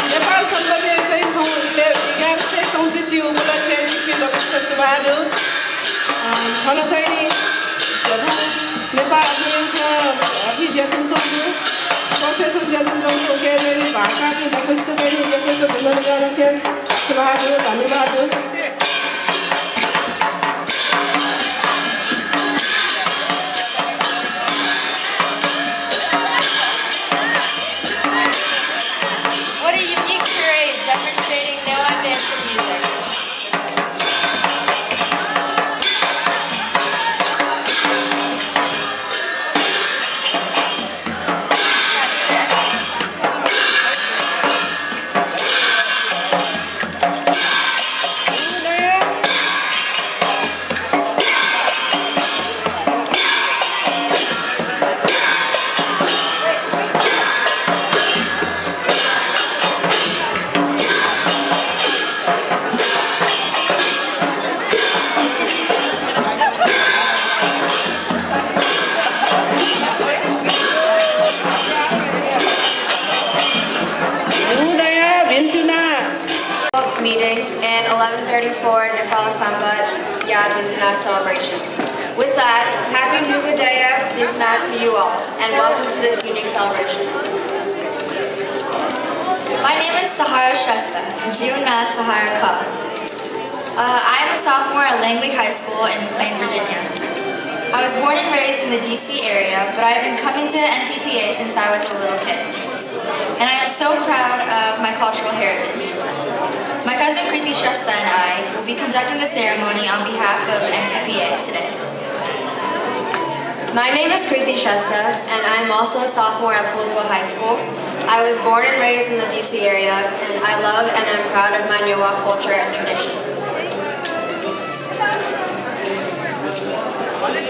नेपाल सङ्घले चाहिँ 1134 उपलक्ष्य सभाहरू छन चाहिँ नेपाल अभिज्ञान चौधरी प्रशासन ज्यासन चौधरी केन्द्रीय भाषा नपुस्त चाहिँ यस्तो धन्यवाद सभाहरू धन्यवाद meeting and 1134 Nepal Shambat Bhintuna celebration. With that, Happy Nuga Daya Bhintuna to you all, and welcome to this unique celebration. My name is Sahara Shrestha, Jiuna Sahara Ka. I am a sophomore at Langley High School in McLean, Virginia. I was born and raised in the DC area, but I've been coming to NPPA since I was a little kid. And I am so proud of my cultural heritage. My cousin Kriti Shrestha and I will be conducting the ceremony on behalf of NPPA today. My name is Kriti Shrestha, and I'm also a sophomore at Poolsville High School. I was born and raised in the DC area, and I love and am proud of my Nyowa culture and tradition.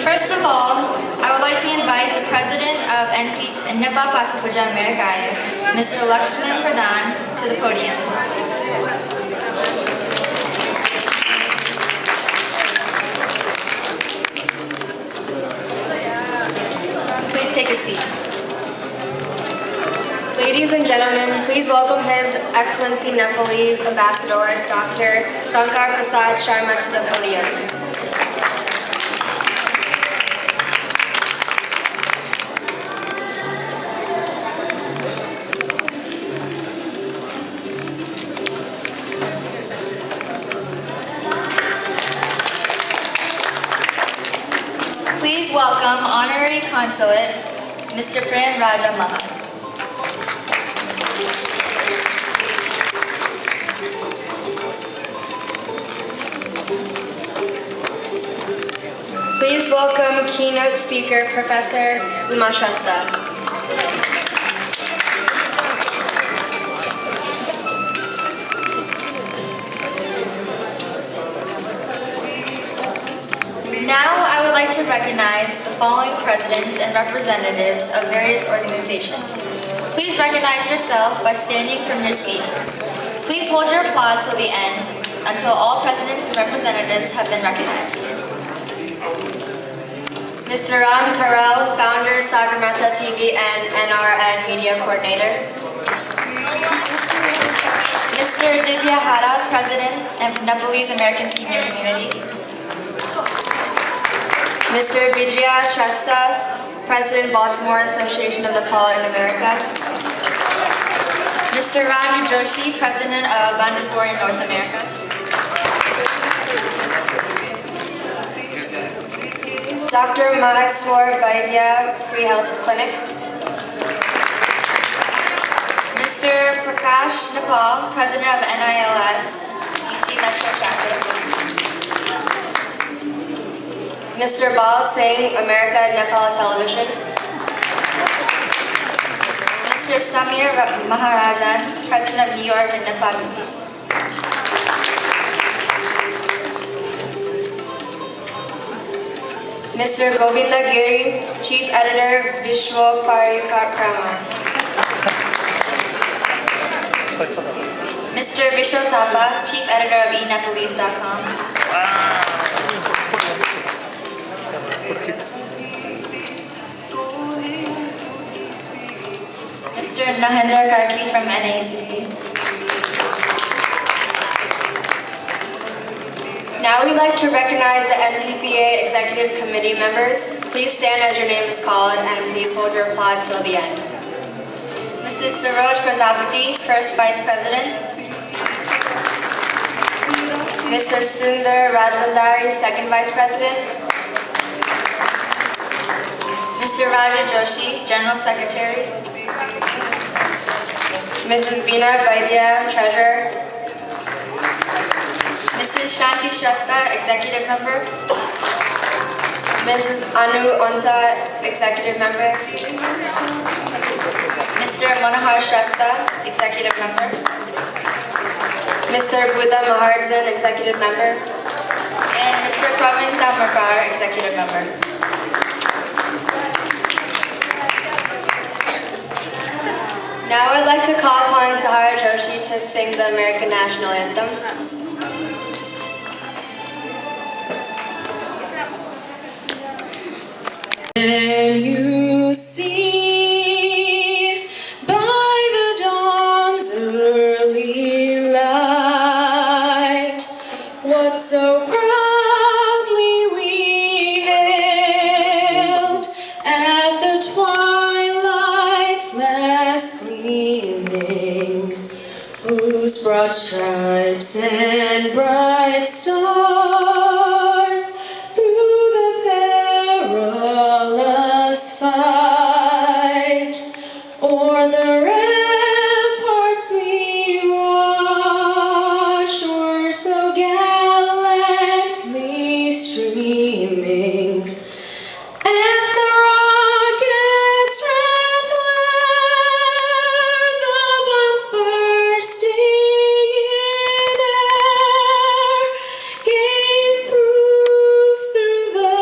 First of all, I would like to invite the president of Nepal Pasapuja Americaya, Mr. Lakshman Pradhan, to the podium. Please take a seat. Ladies and gentlemen, please welcome His Excellency Nepalese Ambassador, Dr. Sankar Prasad Sharma, to the podium. Please welcome Honorary Consulate, Mr. Prem Raja Maha. Please welcome keynote speaker, Professor Uma Shrestha. Now I would like to recognize the following presidents and representatives of various organizations. Please recognize yourself by standing from your seat. Please hold your applause till the end, until all presidents and representatives have been recognized. Mr. Ram Karel, founder, Sagarmatha TV and NRN Media Coordinator. Mr. Divya Hara, President of Nepalese American Senior Community. Mr. Vijaya Shrestha, President, Baltimore Association of Nepal in America. Mr. Raju Joshi, President of Bandipur in North America. Dr. Maheswar Vaidya, Free Health Clinic. Mr. Prakash Nepal, President of NILS, DC Metro Chapter. Mr. Bal Singh, America Nepal Television. Mr. Samir Maharajan, President of New York and Nepal TV. Mr. Govinda Giri, Chief Editor, Vishwa Parikrama. Mr. Vishal Thapa, Chief Editor of eNepalese.com. from NACC. Now we'd like to recognize the NPPA Executive Committee members. Please stand as your name is called and please hold your applause till the end. Mrs. Saroj Prajapati, First Vice President. Mr. Sundar Rajbandari, Second Vice President. Mr. Raja Joshi, General Secretary. Mrs. Veena Vaidya, Treasurer. Mrs. Shanti Shrestha, Executive Member. Mrs. Anu Onta, Executive Member. Mr. Manohar Shrestha, Executive Member. Mr. Buddha Maharjan, Executive Member. And Mr. Pravin Tamarkar, Executive Member. Now I'd like to call upon Sahara Joshi to sing the American National Anthem. Can you see by the dawn's early light what so proudly we hailed at the twilight's last gleaming, whose broad stripes and bright stars through the perilous fight o'er the ramparts we watched were so gallantly streaming, and the rocket's red glare, the bombs bursting in air, gave proof through the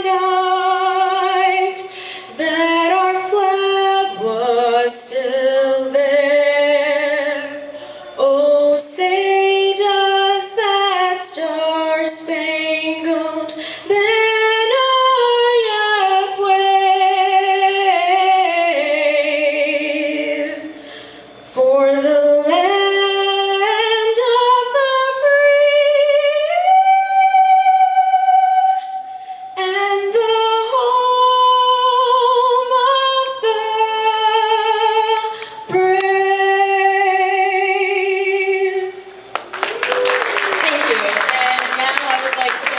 night that our flag was still there. Oh, say does that star-spangled banner yet wave for the land of the free and the home of the brave. Thank you. And now I would like to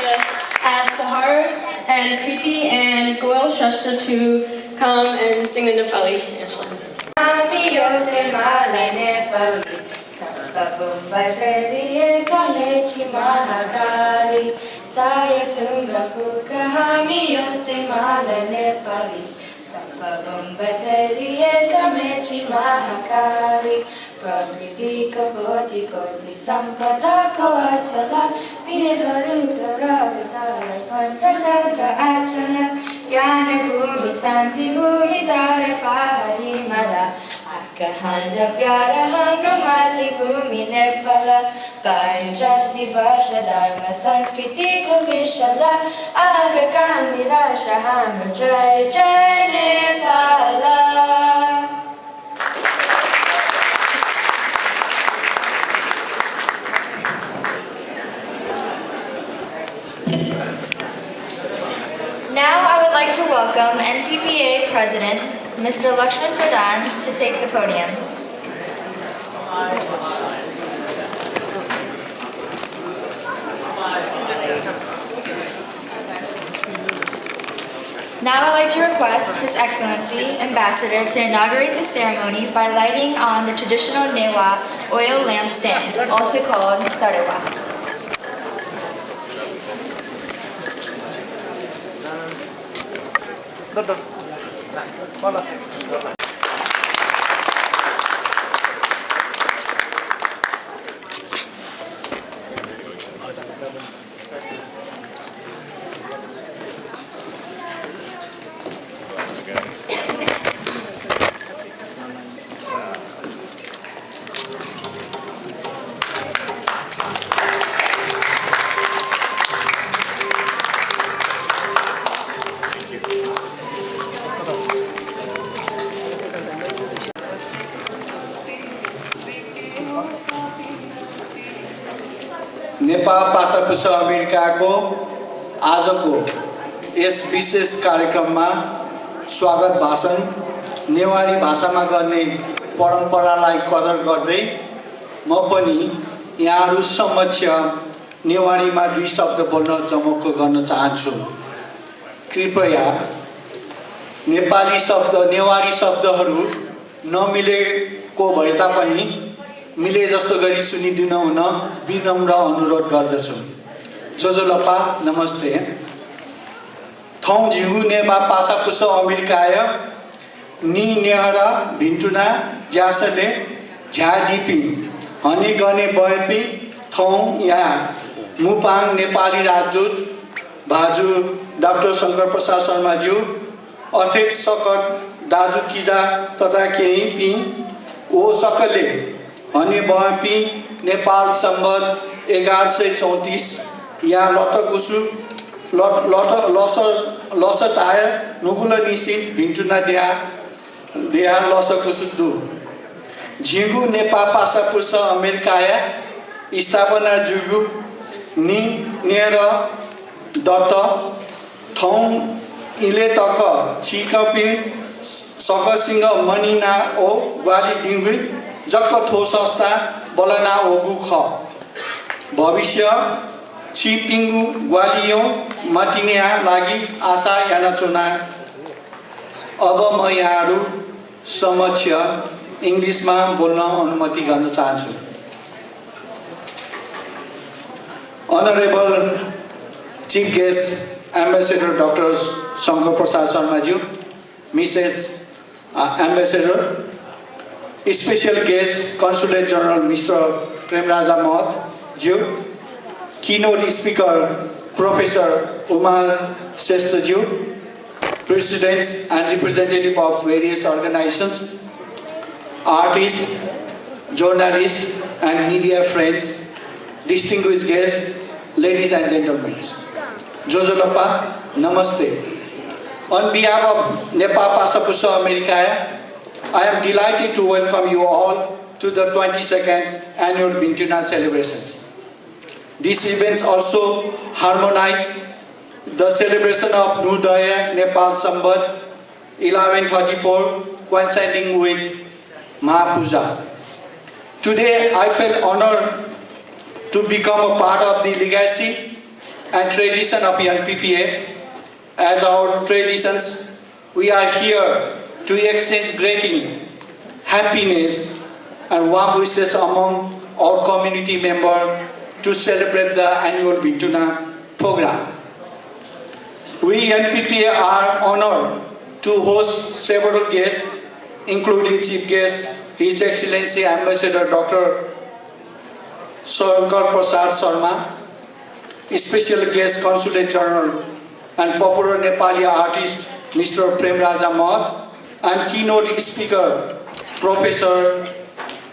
ask Sahar and Preeti and Goel Shrestha to come and sing the Nepali national anthem. प्रकृतिको कोटि कोटि सम्पदाको अचला वीरहरू गौरवतार सञ्चरका आचना ज्ञान भूमि शान्ति भूमि तार पहाडी माला आकाहार प्यार हाम्रो मातृभूमि नेपाल पाइन्छ भाषा धर्म संस्कृतिको विशाला आगामी राष्ट्र हाम्रो जय जय Nepal. Now I would like to welcome NPPA President, Mr. Lakshman Pradhan, to take the podium. Now I'd like to request His Excellency, Ambassador, to inaugurate the ceremony by lighting on the traditional Newa oil lamp stand, also called Tarewa. Nepal पासापुस अमेरिकाको आजको यस विशेष कार्यक्रममा स्वागत भाषण नेवारी भाषामा गर्ने परम्परालाई कदर गर्दै म पनि यहाँहरू समक्ष नेवारीमा 2 शब्द बोल्न जमोक गर्न चाहन्छु। कृपया नेवारी शब्दहरू नमिलेको भए तापनि मिले जस्तो गरी सुनिदिनु हुन विनम्र अनुरोध गर्दछु। जोजोलपा नमस्ते। थौ झिगु नेपा पासापुस अमेरिकाय नि नेहरा भिन्टुना ज्यासले झ्याडिपी हनी गने बयपी थौ यहाँ मुपाङ नेपाली राजदूत भाजु डाक्टर शङ्कर प्रसाद शर्माज्यू अथेट सकट दाजु किजा तथा केही पी ओ सकले हनी बयपी नेपाल सम्बत 1134 या लटकुसु लसत आय नुगुल निसिन भिन्टुना देहा लसकुसु दु झिगु नेपा पासापुस अमेरिकाया स्थापना जुगु नि नेर दत्त थौ इले तक छिकपि सकसिंग मनिना ओ ग्वाली डिङ्गु जक्क थो संस्था बलना ओगु ख भविष्य छिपिङ्गु ग्वालियो माटिनिया लागि आशा याना चुना। अब म यहाँहरू समक्ष इङ्ग्लिसमा बोल्न अनुमति गर्न चाहन्छु। Honorable Chief Guest Ambassador Dr. Shankar Prasad Sharmaji, Mrs. Ambassador, Special Guest Consulate General Mr. Premraja Mahat Ji, Keynote Speaker Professor Uma Sestra Ji, Presidents and representative of various organizations, artists, journalists and media friends, distinguished guests, ladies and gentlemen. Jojolapa, namaste. On behalf of Nepal Pasapusa America, I am delighted to welcome you all to the 22nd annual Bhintuna celebrations. These events also harmonize the celebration of Nudaya Nepal Shambat 1134 coinciding with Mahapuja. Today I feel honored to become a part of the legacy and tradition of NPPA. As our traditions, we are here to exchange greeting, happiness and warm wishes among our community members to celebrate the annual Bhintuna program. We NPPA are honored to host several guests, including Chief Guest, His Excellency Ambassador Dr. Shankar Prasad Sharma, Special Guest Consulate General and popular Nepali artist Mr. Premraja Mahat, and keynote speaker Professor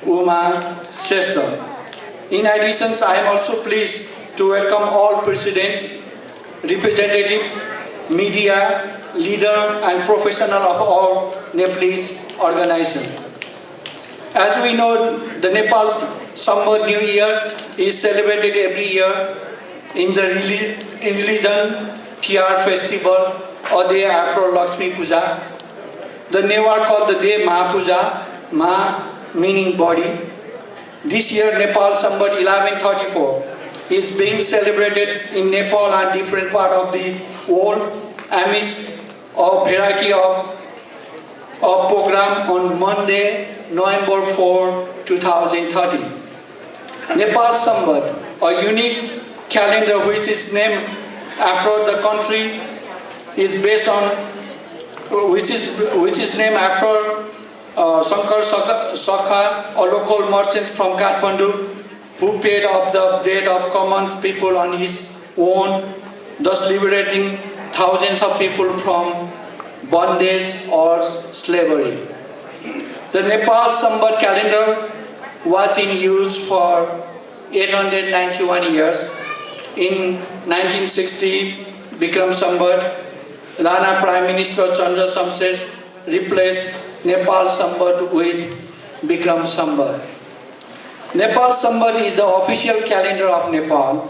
Uma Sestra. In addition, I am also pleased to welcome all presidents, representative, media, leader and professional of all Nepalese organizations. As we know, the Nepal Shambat New Year is celebrated every year in the religion Tiar festival or day after Lakshmi Puja. The Newar called the day Mahapuja, Ma meaning body. This year Nepal Shambat 1134 is being celebrated in Nepal and different parts of the world amidst a variety of program on Monday, November 4, 2013. Nepal Shambat, a unique calendar which is named after the country, is based on which is named after Shankar Sakha, a local merchant from Kathmandu, who paid off the debt of common people on his own, thus liberating thousands of people from bondage or slavery. The Nepal Shambat calendar was in use for 891 years. In 1960, Bikram Shambat, Rana Prime Minister Chandra Shamsher replaced Nepal Shambat with Bikram Shambat. Nepal Shambat is the official calendar of Nepal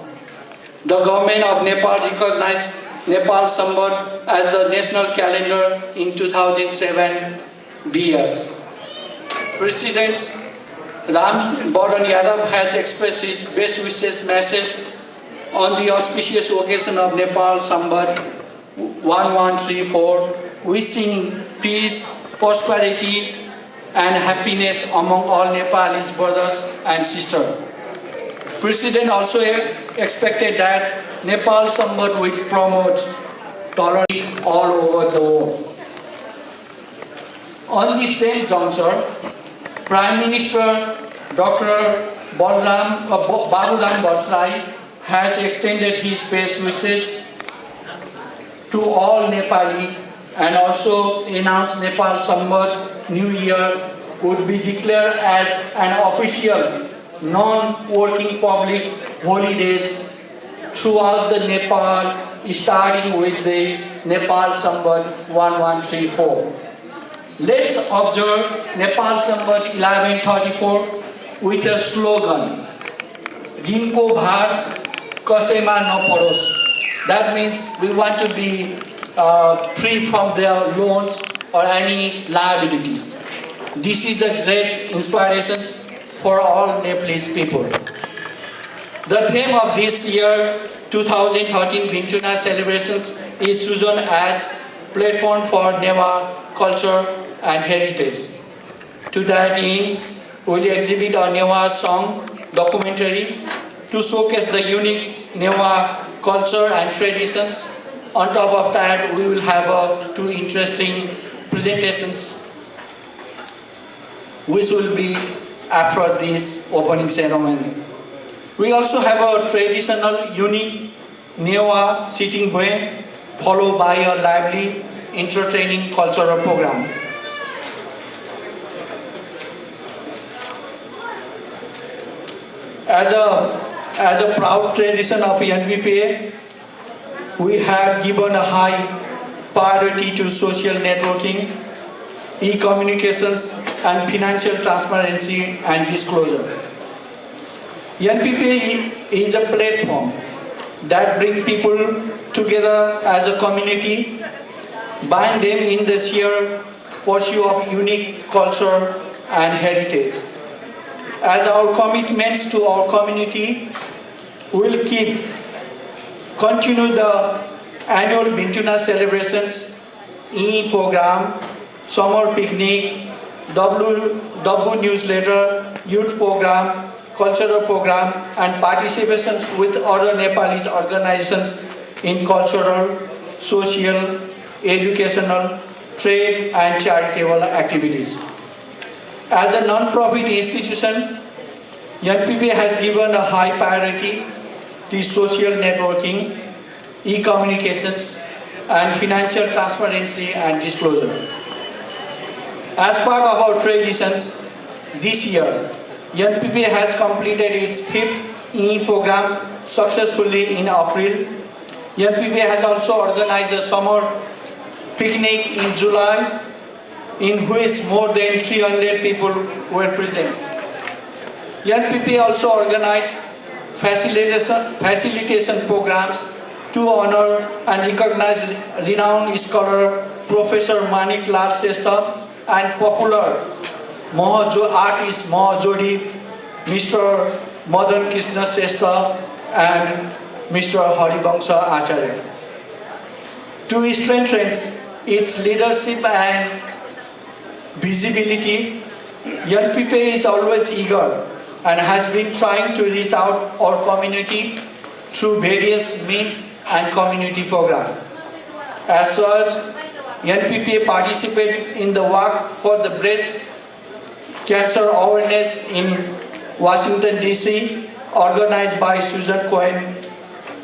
The government of Nepal recognized Nepal Shambat as the national calendar in 2007 BS. President Ram Baran Yadav has expressed his best wishes message on the auspicious occasion of Nepal Shambat 1134, wishing peace, prosperity, and happiness among all Nepalese brothers and sisters. President also expected that Nepal Shambat will promote tolerance all over the world. On the same juncture, Prime Minister Dr. Baburam Bhattacharya has extended his best wishes to all Nepali and also announced Nepal Shambat New Year would be declared as an official non-working public holidays throughout the Nepal, starting with the Nepal Shambat 1134. Let's observe Nepal Shambat 1134 with a slogan, Dinko Bhar Kasema Naparos. That means we want to be free from their loans or any liabilities. This is a great inspiration for all Nepalese people. The theme of this year 2013 Bhintuna celebrations is chosen as platform for Nema culture and heritage. To that end, we will exhibit a Nema song documentary to showcase the unique Nema culture and traditions. On top of that, we will have two interesting presentations which will be after this opening ceremony. We also have a traditional unique Newa sitting way followed by a lively entertaining cultural program. As a proud tradition of NPPA, we have given a high priority to social networking, e-communications, and financial transparency and disclosure. NPPA is a platform that brings people together as a community, bind them in the sheer pursuit of unique culture and heritage. As our commitments to our community, will continue the annual Bhintuna celebrations, e-program, summer picnic, W newsletter, youth program, cultural program, and participations with other Nepalese organizations in cultural, social, educational, trade, and charitable activities. As a non-profit institution, NPPA has given a high priority to social networking, e-communications, and financial transparency and disclosure. As part of our traditions, this year, NPPA has completed its 5th e-program successfully in April. NPPA has also organized a summer picnic in July, in which more than 300 people were present. NPPA also organized facilitation programs to honor and recognize renowned scholar Professor Manik Lal Shrestha and popular artist Mahajodi, Mr. Madan Krishna Shrestha and Mr. Haribamsa Acharya. To strengthen its leadership and visibility, NPPA is always eager and has been trying to reach out our community through various means and community programs. As such, NPPA participated in the Walk for the Breast Cancer Awareness in Washington, D.C., organized by Susan Cohen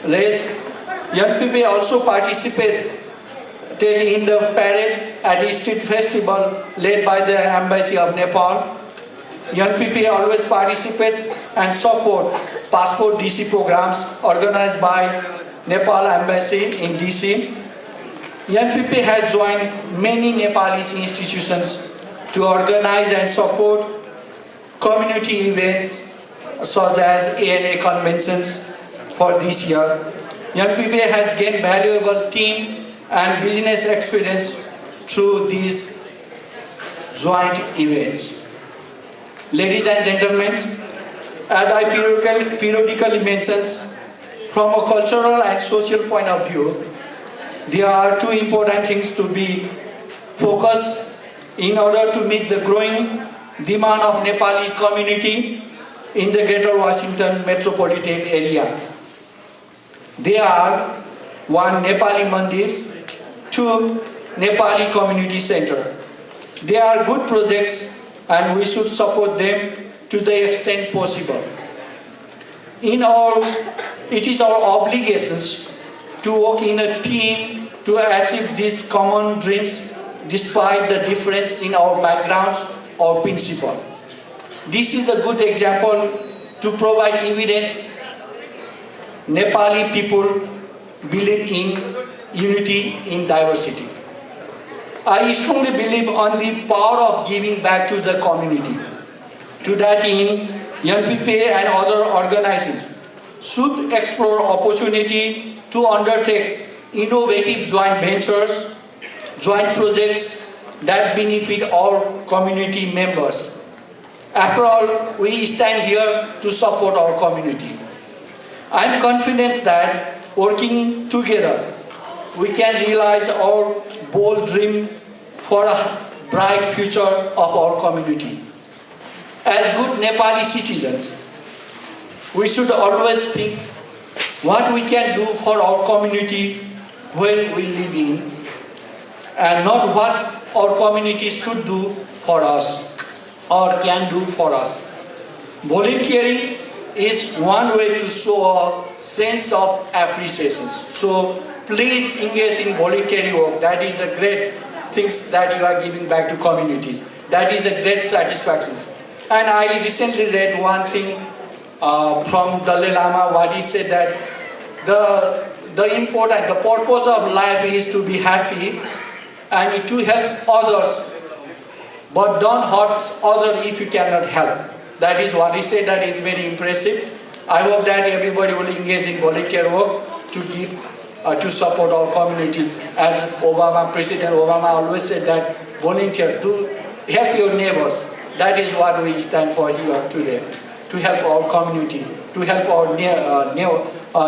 Race. NPPA also participated in the parade at the street festival led by the Embassy of Nepal. NPPA always participates and supports passport DC programs organized by Nepal Embassy in DC. NPPA has joined many Nepalese institutions to organize and support community events such as ANA conventions, for this year. NPPA has gained valuable team and business experience through these joint events. Ladies and gentlemen, as I periodically mentions, from a cultural and social point of view, there are two important things to be focused in order to meet the growing demand of Nepali community in the Greater Washington metropolitan area. They are one, Nepali Mandir, two, Nepali Community Center. They are good projects and we should support them to the extent possible. It is our obligations to work in a team to achieve these common dreams despite the difference in our backgrounds or principle. This is a good example to provide evidence Nepali people believe in unity in diversity. I strongly believe on the power of giving back to the community. To that end, NPPA and other organizations should explore opportunity to undertake innovative joint ventures, joint projects that benefit our community members. After all, we stand here to support our community. I am confident that working together, we can realize our bold dream for a bright future of our community. As good Nepali citizens, we should always think what we can do for our community where we live in, and not what our community should do for us or can do for us. Volunteering is one way to show a sense of appreciation. So please engage in voluntary work. That is a great thing that you are giving back to communities. That is a great satisfaction. And I recently read one thing from Dalai Lama, what he said that the purpose of life is to be happy and to help others, but don't hurt others if you cannot help. That is what he said. That is very impressive. I hope that everybody will engage in volunteer work to give, to support our communities. As President Obama always said that volunteer, to help your neighbors. That is what we stand for here today. To help our community, to help our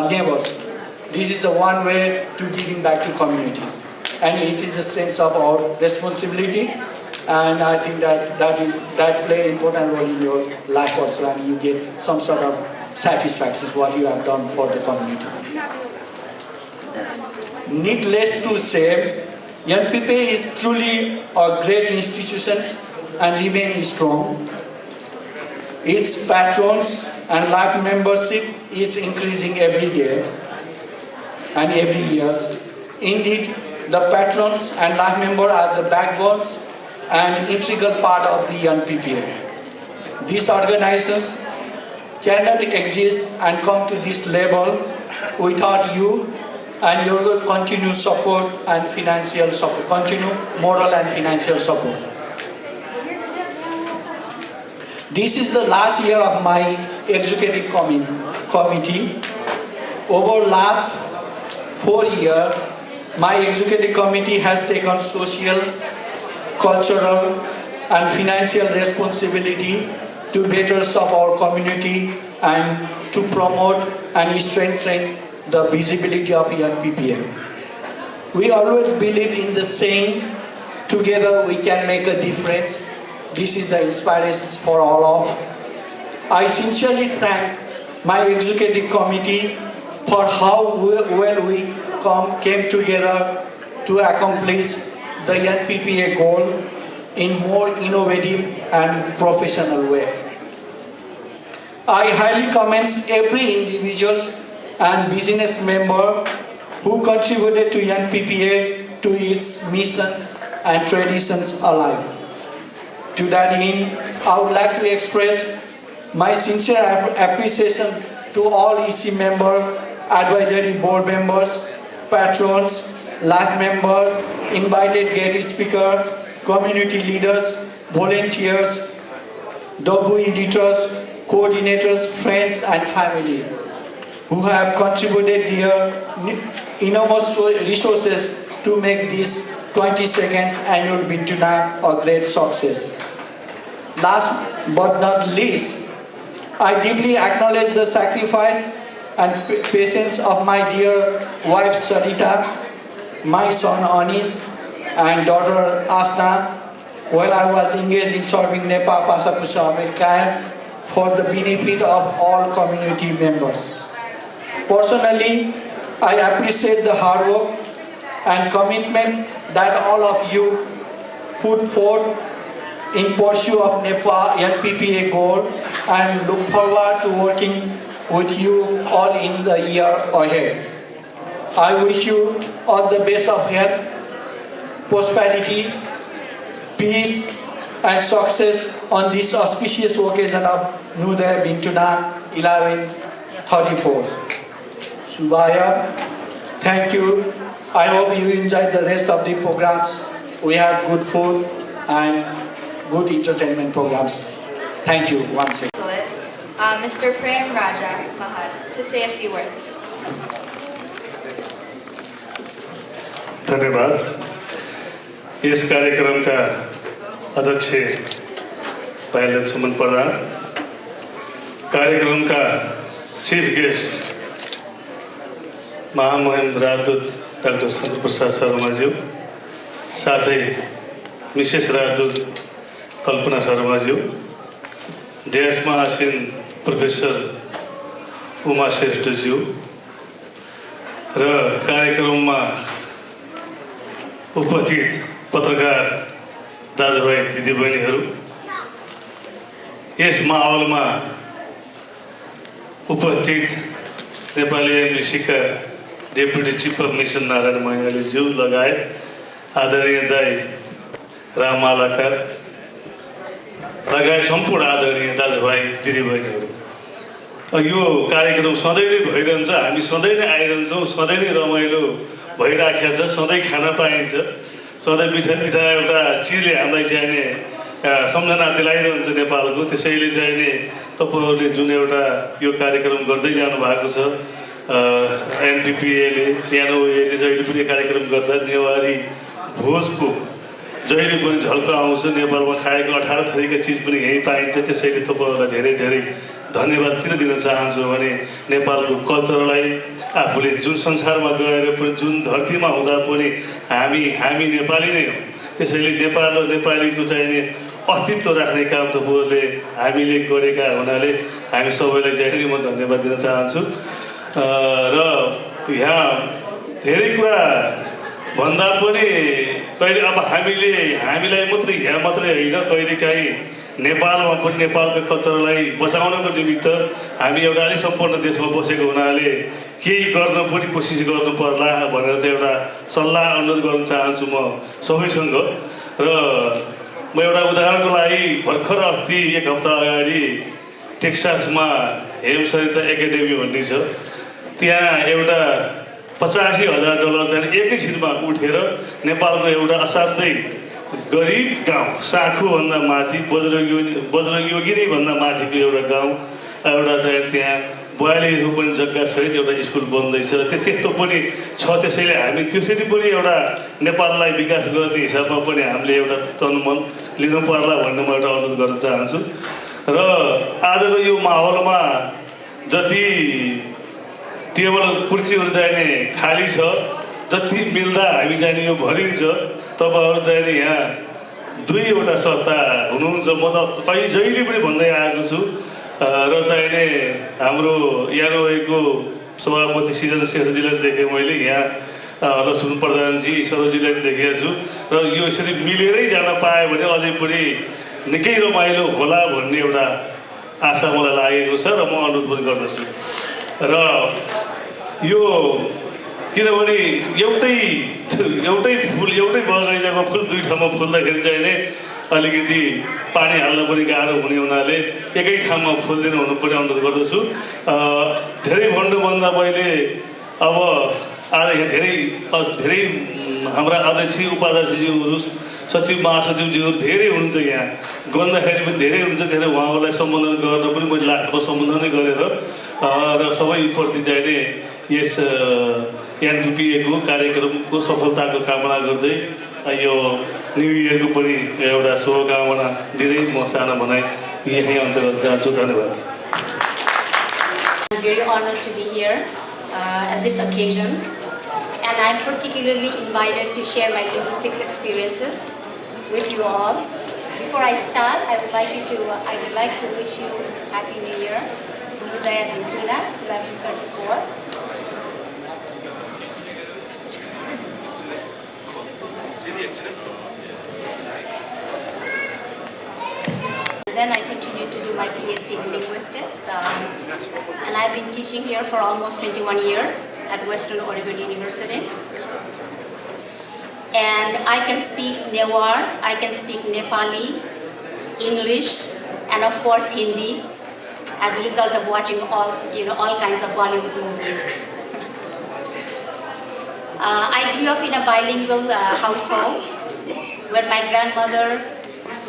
neighbors. This is the one way to giving back to community. And it is the sense of our responsibility. And I think that play an important role in your life also, and you get some sort of satisfaction what you have done for the community. Needless to say, NPPA is truly a great institution and remains strong. Its patrons and life membership is increasing every day and every year. Indeed, the patrons and life members are the backbones and integral part of the NPPA. These organizations cannot exist and come to this level without you and your continued support and financial support, continued moral and financial support. This is the last year of my executive committee. Over last 4 years, my executive committee has taken social, cultural and financial responsibility to better serve our community and to promote and strengthen the visibility of NPPA. We always believe in the saying, together we can make a difference. This is the inspiration for all of. I sincerely thank my executive committee for how well we came together to accomplish the NPPA goal in more innovative and professional way. I highly commend every individual and business member who contributed to NPPA to its missions and traditions alike. To that end, I would like to express my sincere appreciation to all EC members, advisory board members, patrons, life members, invited guest speakers, community leaders, volunteers, WU editors, coordinators, friends and family. who have contributed their enormous resources to make this 22nd annual Bhintuna a great success. Last but not least, I deeply acknowledge the sacrifice and patience of my dear wife Sarita, my son Anis, and daughter Asna while I was engaged in serving Nepal Pasapusa America for the benefit of all community members. Personally, I appreciate the hard work and commitment that all of you put forth in pursuit of Nepal NPPA goal and look forward to working with you all in the year ahead. I wish you all the best of health, prosperity, peace and success on this auspicious occasion of New Year Bhintuna 1134. Subhaya, thank you. I hope you enjoyed the rest of the programs. We have good food and good entertainment programs. Thank you once again. Mr. Prem Raja Mahat to say a few words. धन्यवाद। इस कार्यक्रम का अध्यक्ष पहले सुमन प्रधान, कार्यक्रम का chief guest महामहिम राजदूत doctor Shankar Prasad Sharma ji, साथ ही विशेष राजदूत कल्पना शर्मा जी, देश में आसीन प्रोफेसर उमा श्रेष्ठ जी र कार्यक्रम में उपस्थित पत्रकार दाजुभाइ दिदीबहिनीहरू, यस माहौलमा उपस्थित नेपाली एमबिसी का deputy chief of mission Narayan Mainali ज्यू लगायत आदरणीय दाई राम मालाकार लगायत सम्पूर्ण आदरणीय दाजुभाइ दिदीबहिनीहरू, यो कार्यक्रम सधैँ नै भइरहन्छ, हामी सधैँ नै आइरहन्छौँ, सधैँ नै रमाइलो भइराखेको छ, सधैँ खान पाइन्छ, सधैँ मिठा मिठा एउटा चिजले हामीलाई चाहिने सम्झना दिलाइरहन्छ नेपालको। त्यसैले चाहिने तपाईहरुले जुन एउटा यो कार्यक्रम गर्दै जानु भएको छ, एनपीपीएले एनओएले जहिले पनि कार्यक्रम गर्दा नेवारी भोजको जहिले पनि झल्को आउँछ, नेपालमा खाएको 18 थरीका चिज पनि यही पाइन्छ। त्यसैले तपाईहरुलाई धेरै धेरै धन्यवाद किन दिन चाहन्छु भने नेपालको कल्चरलाई आफूले जुन संसारमा गएर पनि जुन धरतीमा हुँदा पनि हामी नेपाली नै हो। त्यसैले नेपाल र नेपालीको चाहिने अस्तित्व राख्ने काम तपाईहरुले हामीले गरेका हुनाले हामी सबैलाई चाहिँ म धन्यवाद दिन चाहन्छु। र यहाँ धेरै कुरा भन्दा पनि कहिले अब हामीलाई मात्रै यहाँ मात्रै हैन, कहिलेकाहीँ नेपालमा पनि नेपालको कल्चरलाई बचाउनको निमित्त हामी एउटा अलि सम्पन्न देशमा बसेको हुनाले केही गर्न पनि कोसिस गर्नु पर्ला भनेर चाहिँ एउटा सल्लाह अनुरोध गर्न चाहन्छु म सबैसँग। र म एउटा उदाहरणको लागि भर्खर अस्ति एक हप्ता अगाडि टेक्सासमा हेमसरिता एकाडेमी भन्ने छ, त्यहाँ एउटा $85,000 चाहिँ एकैछिनमा उठेर नेपालको एउटा असाध्यै गरिब गाउँ साखुभन्दा माथि वज्रयोगिनी भन्दा माथिको एउटा गाउँ एउटा चाहिँ त्यहाँ 42 पनि जग्गा सहित एउटा स्कुल बन्दैछ। त्यस्तो पनि छ। त्यसैले हामी त्यसरी पनि एउटा नेपाललाई विकास गर्ने हिसाबमा पनि हामीले एउटा तनमन लिनु पर्ला भन्ने म एउटा अनुरोध गर्न चाहन्छु। र आजको यो माहौलमा जति टेबल कुर्सीहरू चाहिने खाली छ, जति मिल्दा हामी चाहिने यो भरिन्छ। तपाईहरु चाहिने यहाँ दुईवटा सत्ता हुनुहुन्छ, म त जहिले पनि भन्दै आएको छु। र चाहिने हाम्रो एनओएको सभापति सृजन शेरजीलाई देखेँ मैले, यहाँ लक्ष्मण प्रधानजी सरोजीलाई देखेको छु। र यो यसरी मिलेरै जान पायो भने अझै पनि निकै रमाइलो होला भन्ने एउटा आशा मलाई लागेको छ र म अनुरोध पनि गर्दछु। र यो किनभने एउटै फुल एउटै बगैँचाको फुल दुई ठाउँमा फुल्दाखेरि चाहिँ नै अलिकति पानी हाल्न पनि गाह्रो हुने हुनाले एकै ठाउँमा फुल्दैन हुनुपर्ने अनुरोध गर्दछु। धेरै भन्नुभन्दा मैले अब आज यहाँ धेरै हाम्रा अध्यक्ष उपाध्यक्षज्यूहरू सचिव महासचिवज्यूहरू धेरै हुनुहुन्छ, यहाँ गर्दाखेरि पनि धेरै हुनुहुन्छ। धेरै उहाँहरूलाई सम्बोधन गर्न पनि मैले लास्टमा सम्बोधन नै गरेर र सबैप्रति चाहिँ नै यस NPPA को कार्यक्रमको सफलताको कामना गर्दै यो न्यू इयरको पनि एउटा शुभकामना दिँदै म सानो भनाइ यही अन्तर्गत जान्छु। धन्यवाद। I'm very honored to be here at this occasion, and I'm particularly invited to share my linguistics experiences with you all. Before I start, I would like to wish you Happy New Year. Bhintuna 1134. Then I continue to do my PhD in linguistics, and I've been teaching here for almost 21 years at Western Oregon University. And I can speak Newar, I can speak Nepali, English, and of course Hindi, as a result of watching all kinds of Bollywood movies. I grew up in a bilingual household where my grandmother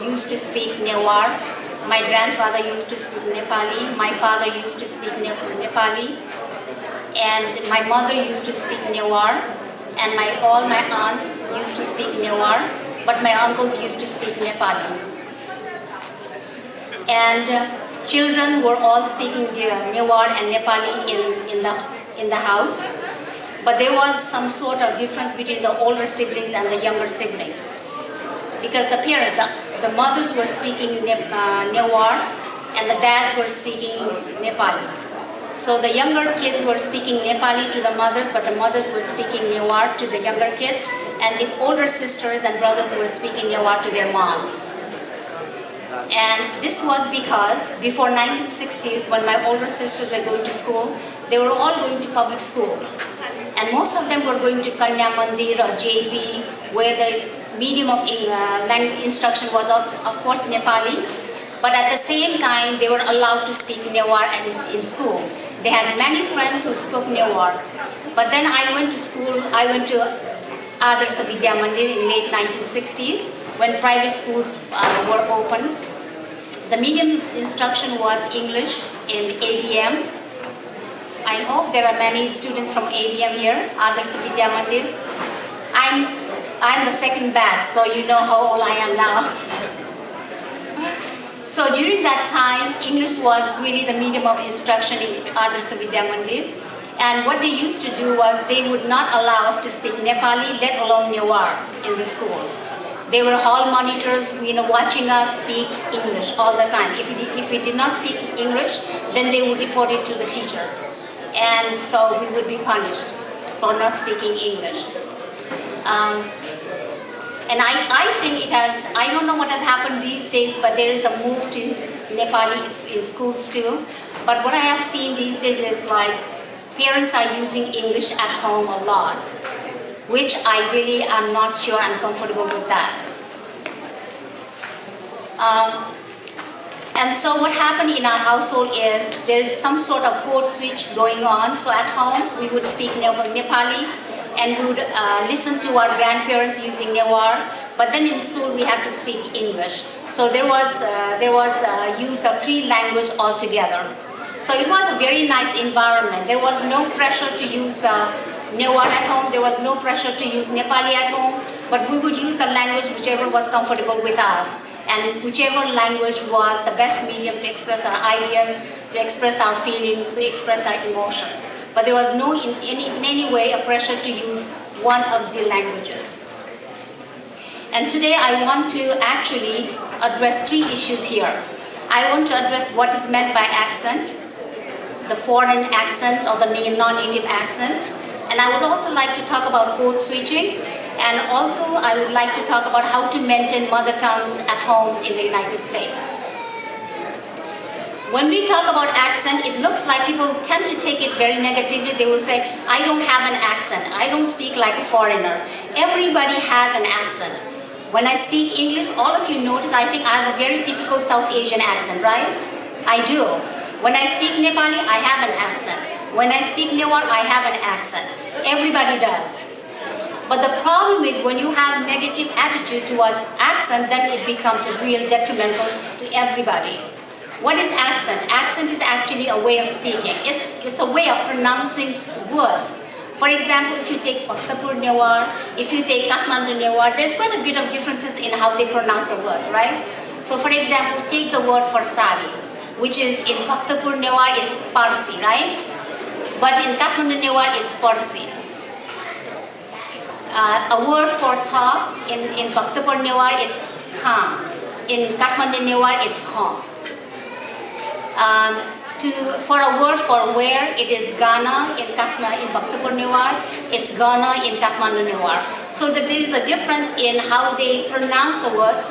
used to speak Newar, my grandfather used to speak Nepali, my father used to speak Nepali, and my mother used to speak Newar, and all my aunts used to speak Newar, but my uncles used to speak Nepali. And children were all speaking Newar and Nepali in the house, but there was some sort of difference between the older siblings and the younger siblings. Because the parents, the mothers were speaking Newar and the dads were speaking Nepali. So the younger kids were speaking Nepali to the mothers, but the mothers were speaking Newar to the younger kids, and the older sisters and brothers were speaking Newar to their moms. And this was because before 1960s, when my older sisters were going to school, they were all going to public schools. And most of them were going to Kanya Mandir or JP, where the medium of language instruction was also, of course, Nepali. But at the same time, they were allowed to speak Newar in school. They had many friends who spoke Newar. But then I went to school, I went to Adarsh Vidya Mandir in late 1960s, when private schools were open. The medium instruction was English in AVM. I hope there are many students from AVM here, Adarsh Vidya Mandir. I'm the second batch, so you know how old I am now. So during that time, English was really the medium of instruction in Adarsh Vidya Mandir. And what they used to do was they would not allow us to speak Nepali, let alone Newar in the school. They were hall monitors, watching us speak English all the time. If we did not speak English, then they would report it to the teachers. And so we would be punished for not speaking English. And I think I don't know what has happened these days, but there is a move to Nepali in schools too. But what I have seen these days is like parents are using English at home a lot, which I really am not sure I'm comfortable with that. And so what happened in our household is there is some sort of code switch going on. So at home we would speak Nepali, and we would listen to our grandparents using Newar, but then in school we had to speak English. So there was use of 3 languages altogether. So it was a very nice environment. There was no pressure to use Newar at home. There was no pressure to use Nepali at home, but we would use the language whichever was comfortable with us, and whichever language was the best medium to express our ideas, to express our feelings, to express our emotions. But there was no in any way a pressure to use one of the languages. And today I want to actually address 3 issues here. I want to address what is meant by accent, the foreign accent or the non-native accent. And I would also like to talk about code switching. And also I would like to talk about how to maintain mother tongues at homes in the United States. When we talk about accent, it looks like people tend to take it very negatively. They will say, I don't have an accent. I don't speak like a foreigner. Everybody has an accent. When I speak English, all of you notice, I think I have a very typical South Asian accent, right? I do. When I speak Nepali, I have an accent. When I speak Newar, I have an accent. Everybody does. But the problem is when you have negative attitude towards accent, then it becomes a real detrimental to everybody. What is accent? Accent is actually a way of speaking. It's a way of pronouncing words. For example, if you take Bhaktapur Newar, if you take Kathmandu Newar, there's quite a bit of differences in how they pronounce the words, right? So for example, take the word for sari, which is in Bhaktapur Newar, it's Parsi, right? But in Kathmandu Newar, it's Parsi. A word for talk, in Bhaktapur Newar, it's kham. In Kathmandu Newar, it's kham. For a word for where, it is Ghana in Bhaktapur Newar, it's Ghana in Kathmandu Newar. So that there is a difference in how they pronounce the words.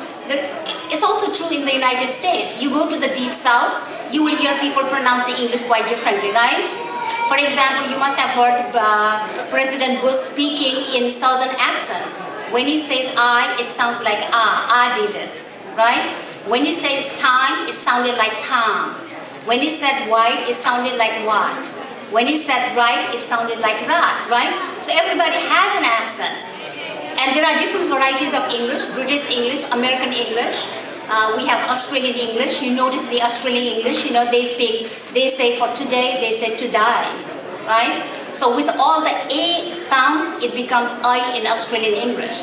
It's also true in the United States. You go to the deep south, you will hear people pronouncing English quite differently, right? For example, you must have heard President Bush speaking in southern accent. When he says I, it sounds like I did it, right? When he says time, it sounded like Tom. When he said white, it sounded like what. When he said right, it sounded like rat, right? So everybody has an accent. And there are different varieties of English, British English, American English. We have Australian English. You notice the Australian English, they say for today, they say to die, right? So with all the A sounds, it becomes I in Australian English.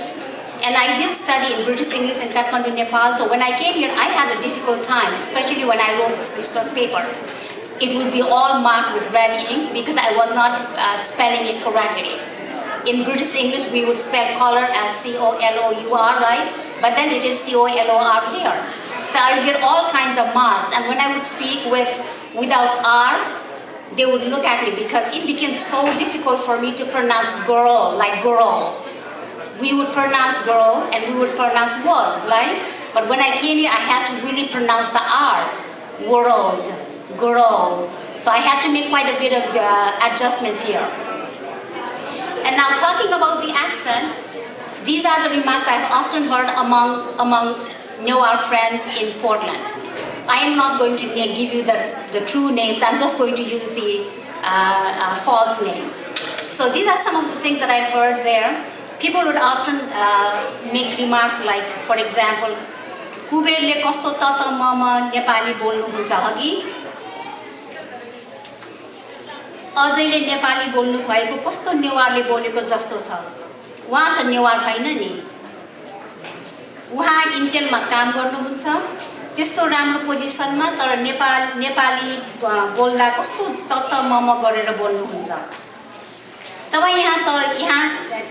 And I did study in British English in Kathmandu, Nepal. So when I came here, I had a difficult time, especially when I wrote research papers. It would be all marked with red ink because I was not spelling it correctly. In British English, we would spell color as C-O-L-O-U-R, right? But then it is C-O-L-O-R here. So I would get all kinds of marks. And when I would speak without R, they would look at me because it became so difficult for me to pronounce girl, like girl. We would pronounce girl and we would pronounce world, right? But when I came here, I had to really pronounce the R's. World, girl. So I had to make quite a bit of adjustments here. And now talking about the accent, these are the remarks I've often heard among our friends in Portland. I am not going to give you the true names. I'm just going to use the false names. So these are some of the things that I've heard there. People would often make remarks like, for example, कुबेरले कस्तो त ममा नेपाली बोल्नुहुन्छ हगी अझैले नेपाली बोल्नु भएको कस्तो नेवारले बोलेको जस्तो छ उहाँ त नेवार हैन नि उहाँ इन्टेलमा काम गर्नुहुन्छ त्यस्तो राम्रो पोजिसनमा तर नेपाली बोल्दा कस्तो त ममा गरेर बोल्नुहुन्छ तपाई यहाँ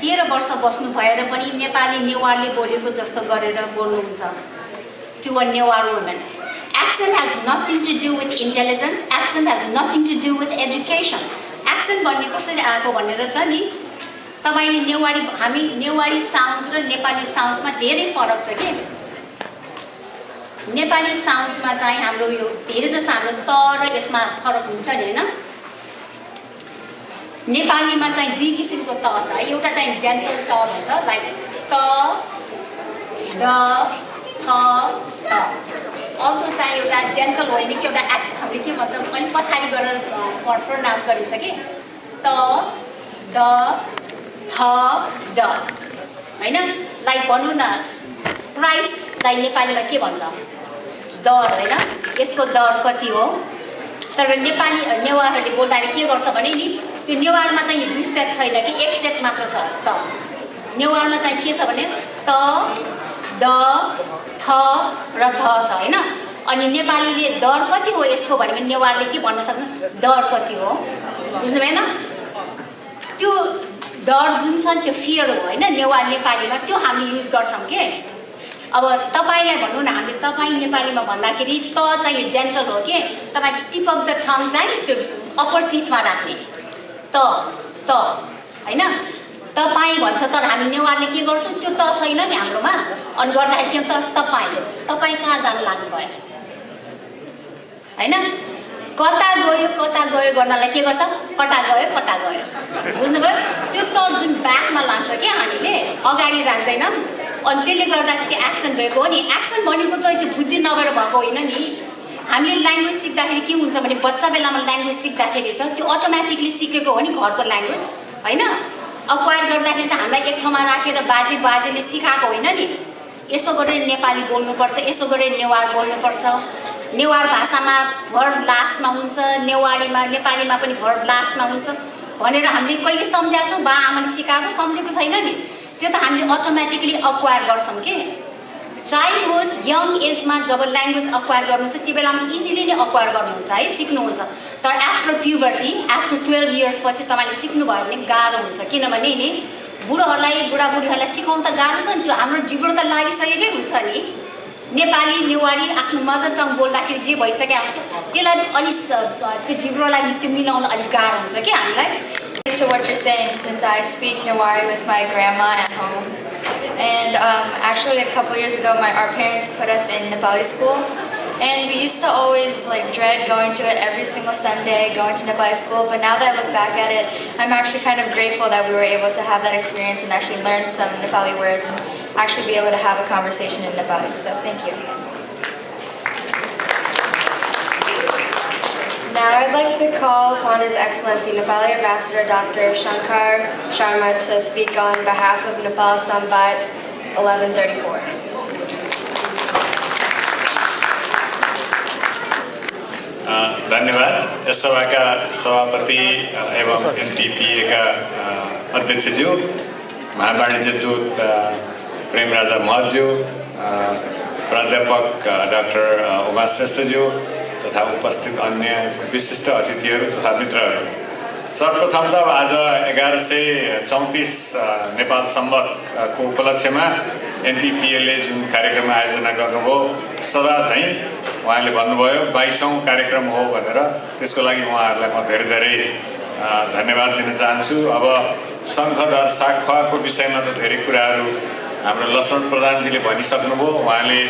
13 वर्ष बस्नु भएर पनि नेपाली नेवारले बोलेको जस्तो गरेर बोल्नुहुन्छ to a Newar woman. Accent has nothing to do with intelligence. Accent has nothing to do with education. Accent भन्ने कसरी आएको भनेर त नि तपाईले हामी नेवारी साउन्ड्स र नेपाली साउन्ड्समा धेरै फरक छ के नेपाली साउन्ड्समा चाहिँ हाम्रो यो धेरै जसो हाम्रो त र यसमा फरक हुन्छ नि हैन नेपालीमा चाहिँ दुई किसिमको त छ एउटा चाहिँ जेन्टल त भन्छ लाइक त द थ त अर्को चाहिँ एउटा जेन्टल होइन कि एउटा हामीले के भन्छौँ अलि पछाडि गरेर प्रोनाउन्स गरिन्छ कि त द थ द हैन लाइक भनौँ न प्राइसलाई नेपालीमा के भन्छ दर हैन यसको दर कति हो तर नेपाली नेवारहरूले बोल्दाखेरि के गर्छ भने नि त्यो नेवारमा चाहिँ दुई सेट छैन कि एक सेट मात्र छ त नेवारमा चाहिँ के छ भने त द थ र ध छ हैन अनि नेपालीले दर कति हो यसको भने नेवारले के भन्न सक्छ दर कति हो बुझ्नु भएन त्यो डर जुन छ त्यो फियर हो हैन नेवार नेपालीमा त्यो हामी युज गर्छौं के अब तपाईलाई भन्नु न हामीले तपाई नेपालीमा भन्दाखेरि त चाहिँ डेन्टल हो के तपाईको टिप अफ द टङ चाहिँ त्यो अप्पर टिथमा राख्ने त हैन तपाई भन्छ तर हामी नेवारले के गर्छौं त्यो त छैन नि हाम्रोमा अनि गर्दाखेरि के हुन्छ तपाई कहाँ जान लाग्नु भयो हैन कता गयो गर्नलाई के गर्छ कटा गयो बुझ्नुभयो त्यो त जुन ब्याकमा लान्छ के हामीले अगाडि राख्दैनौं अनि त्यसले गर्दाखेरि त्यो एक्सन भएको हो नि एक्सन भनेको चाहिँ त्यो बुद्धि नभएर भएको होइन नि हामीले ल्याङ्ग्वेज सिक्दाखेरि के हुन्छ भने बच्चा बेलामा ल्याङ्ग्वेज सिक्दाखेरि त त्यो अटोमेटिकली सिकेको हो नि घरको ल्याङ्ग्वेज हैन अक्वायर गर्दाखेरि त हामीलाई एक ठाउँमा राखेर बाजेले सिकाएको होइन नि यसो गरेर नेपाली बोल्नुपर्छ यसो गरेर नेवार बोल्नुपर्छ नेवार भाषामा भर्ब लास्टमा हुन्छ, नेवारीमा नेपालीमा पनि भर्ब लास्टमा हुन्छ भनेर हामीले कहिले सम्झाएको छौँ, बा आमाले सिकाएको सम्झेको छैन नि। त्यो त हामीले अटोमेटिकली अक्वायर गर्छौँ कि चाइल्डहुड यङ एजमा जब ल्याङ्ग्वेज अक्वायर गर्नुहुन्छ त्यो बेलामा इजिली नै अक्वायर गर्नुहुन्छ है, सिक्नुहुन्छ। तर आफ्टर प्युबर्टी आफ्टर 12 इयर्स पछि तपाईँले सिक्नुभयो भने गाह्रो हुन्छ, किनभने नि बुढाबुढीहरूलाई सिकाउनु त गाह्रो छ नि, त्यो हाम्रो जिब्रो त लागिसकेकै हुन्छ नि। नेपाली नेवारी आफ्नो मदर टङ बोल्दाखेरि जे भइसकेको हुन्छ त्यसलाई अलि त्यो जिब्रोलाई त्यो मिलाउन अलिक गाह्रो हुन्छ कि हामीलाई। To what you're saying, since I speak Newari with my grandma at home, and actually a couple years ago, our parents put us in Nepali school, and we used to always dread going to it every single Sunday, going to Nepali school. But now that I look back at it, I'm actually kind of grateful that we were able to have that experience and actually learn some Nepali words and actually be able to have a conversation in Nepali. So thank you. Now I'd like to call upon His Excellency Nepali Ambassador Dr. Shankar Sharma to speak on behalf of Nepal Shambat 1134. धन्यवाद। यस सभाका सभापति एवं NPPA का अध्यक्षज्यू, महावाणिज्य दूत प्रेम राजा महतज्यू, प्राध्यापक doctor Uma श्रेष्ठज्यू तथा उपस्थित अन्य विशिष्ट अतिथिहरू तथा मित्रहरू, सर्वप्रथम त आज 1134 नेपाल सम्वतको उपलक्ष्यमा NPPA ले जुन कार्यक्रम आयोजना गर्नुभयो, सदा चाहिँ उहाँले भन्नुभयो 22औं कार्यक्रम हो भनेर, त्यसको लागि उहाँहरूलाई म धेरै धेरै धन्यवाद दिन चाहन्छु। अब शङ्खधर साखुवाको विषयमा त धेरै कुराहरू हाम्रो लक्ष्मण प्रधानजीले भनिसक्नुभयो। उहाँले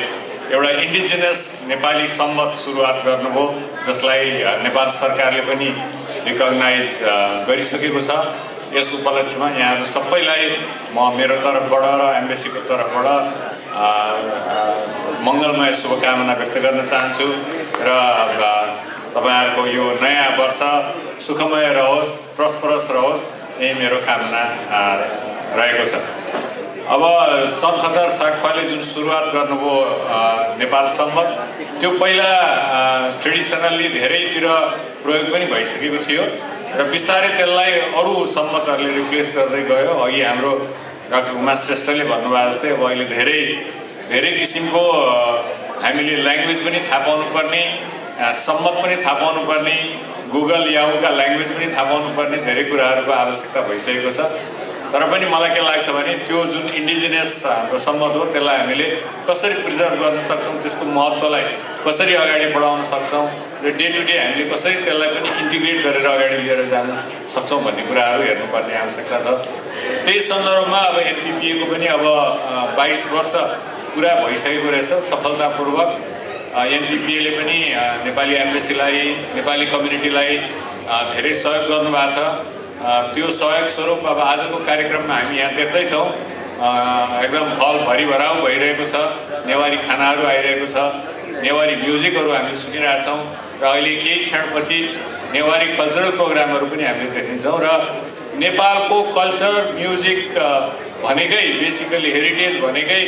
एउटा इन्डिजिनस नेपाली सम्वत सुरुवात गर्नुभयो, जसलाई नेपाल सरकारले पनि रिकग्नाइज गरिसकेको छ। यस उपलक्ष्यमा यहाँहरू सबैलाई म मेरो तर्फबाट र एम्बेसीको तर्फबाट मङ्गलमय शुभकामना व्यक्त गर्न चाहन्छु र तपाईहरुको यो नयाँ वर्ष सुखमय रहोस्, प्रस्परस रहोस्, यही मेरो कामना रहेको छ। अब शङ्खधर साखुवाले जुन सुरुवात गर्नुभयो नेपाल सम्वत, त्यो पहिला ट्रेडिसनल्ली धेरैतिर प्रयोग पनि भइसकेको थियो र बिस्तारै त्यसलाई अरू सम्वतहरूले रिप्लेस गर्दै गयो। अघि हाम्रो डाक्टर उमा श्रेष्ठले भन्नुभयो जस्तै अब अहिले धेरै किसिमको हामीले ल्याङ्ग्वेज पनि थाहा पाउनुपर्ने, सम्वत पनि थाहा पाउनुपर्ने, गुगल याहुका ल्याङ्ग्वेज पनि थाहा पाउनुपर्ने धेरै कुराहरूको आवश्यकता भइसकेको छ। तर पनि मलाई के लाग्छ भने त्यो जुन इन्डिजिनियस हाम्रो सम्वत हो त्यसलाई हामीले कसरी प्रिजर्भ गर्न सक्छौँ, त्यसको महत्त्वलाई कसरी अगाडि बढाउन सक्छौँ र डे टु डे हामीले कसरी त्यसलाई पनि इन्टिग्रेट गरेर अगाडि लिएर जान सक्छौँ भन्ने कुराहरू हेर्नुपर्ने आवश्यकता छ। त्यही सन्दर्भमा अब NPPA को पनि अब 22 वर्ष पुरा भइसकेको रहेछ सफलतापूर्वक। NPPA ले पनि नेपाली एम्बेसीलाई, नेपाली कम्युनिटीलाई धेरै सहयोग गर्नुभएको छ। त्यो सहयोग स्वरूप अब आजको कार्यक्रममा हामी यहाँ देख्दैछौँ एकदम हल भरिभराउ भइरहेको छ, नेवारी खानाहरू आइरहेको छ, नेवारी म्युजिकहरू हामीले सुनिरहेछौँ र अहिले केही क्षणपछि नेवारी कल्चरल प्रोग्रामहरू पनि हामीले देख्नेछौँ। र नेपालको कल्चर म्युजिक भनेकै बेसिकली हेरिटेज भनेकै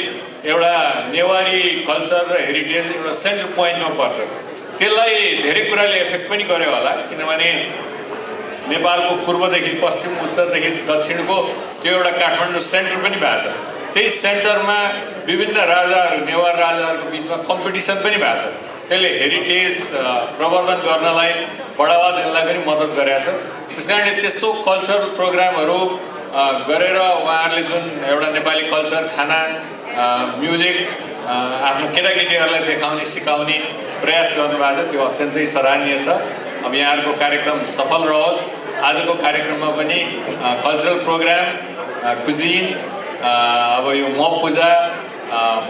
एउटा नेवारी कल्चर र हेरिटेज एउटा सेन्टर पोइन्टमा पर्छ। त्यसलाई धेरै कुराले एफेक्ट पनि गर्यो होला, किनभने नेपालको पूर्वदेखि पश्चिम, उत्तरदेखि दक्षिणको त्यो एउटा काठमाडौँ सेन्टर पनि भएको छ। त्यही सेन्टरमा विभिन्न राजाहरू, नेवार राजाहरूको बिचमा कम्पिटिसन पनि भएको छ। त्यसले हेरिटेज प्रवर्धन गर्नलाई, बढावा दिनलाई पनि मद्दत गरेको छ। त्यसकारणले त्यस्तो कल्चरल प्रोग्रामहरू गरेर उहाँहरूले जुन एउटा नेपाली कल्चर, खाना, म्युजिक आफ्नो केटाकेटीहरूलाई देखाउने, सिकाउने प्रयास गर्नुभएको छ, त्यो अत्यन्तै सराहनीय छ। अब यहाँहरूको कार्यक्रम सफल रहोस्। आजको कार्यक्रममा पनि कल्चरल प्रोग्राम, कुजिन, अब यो म पूजा,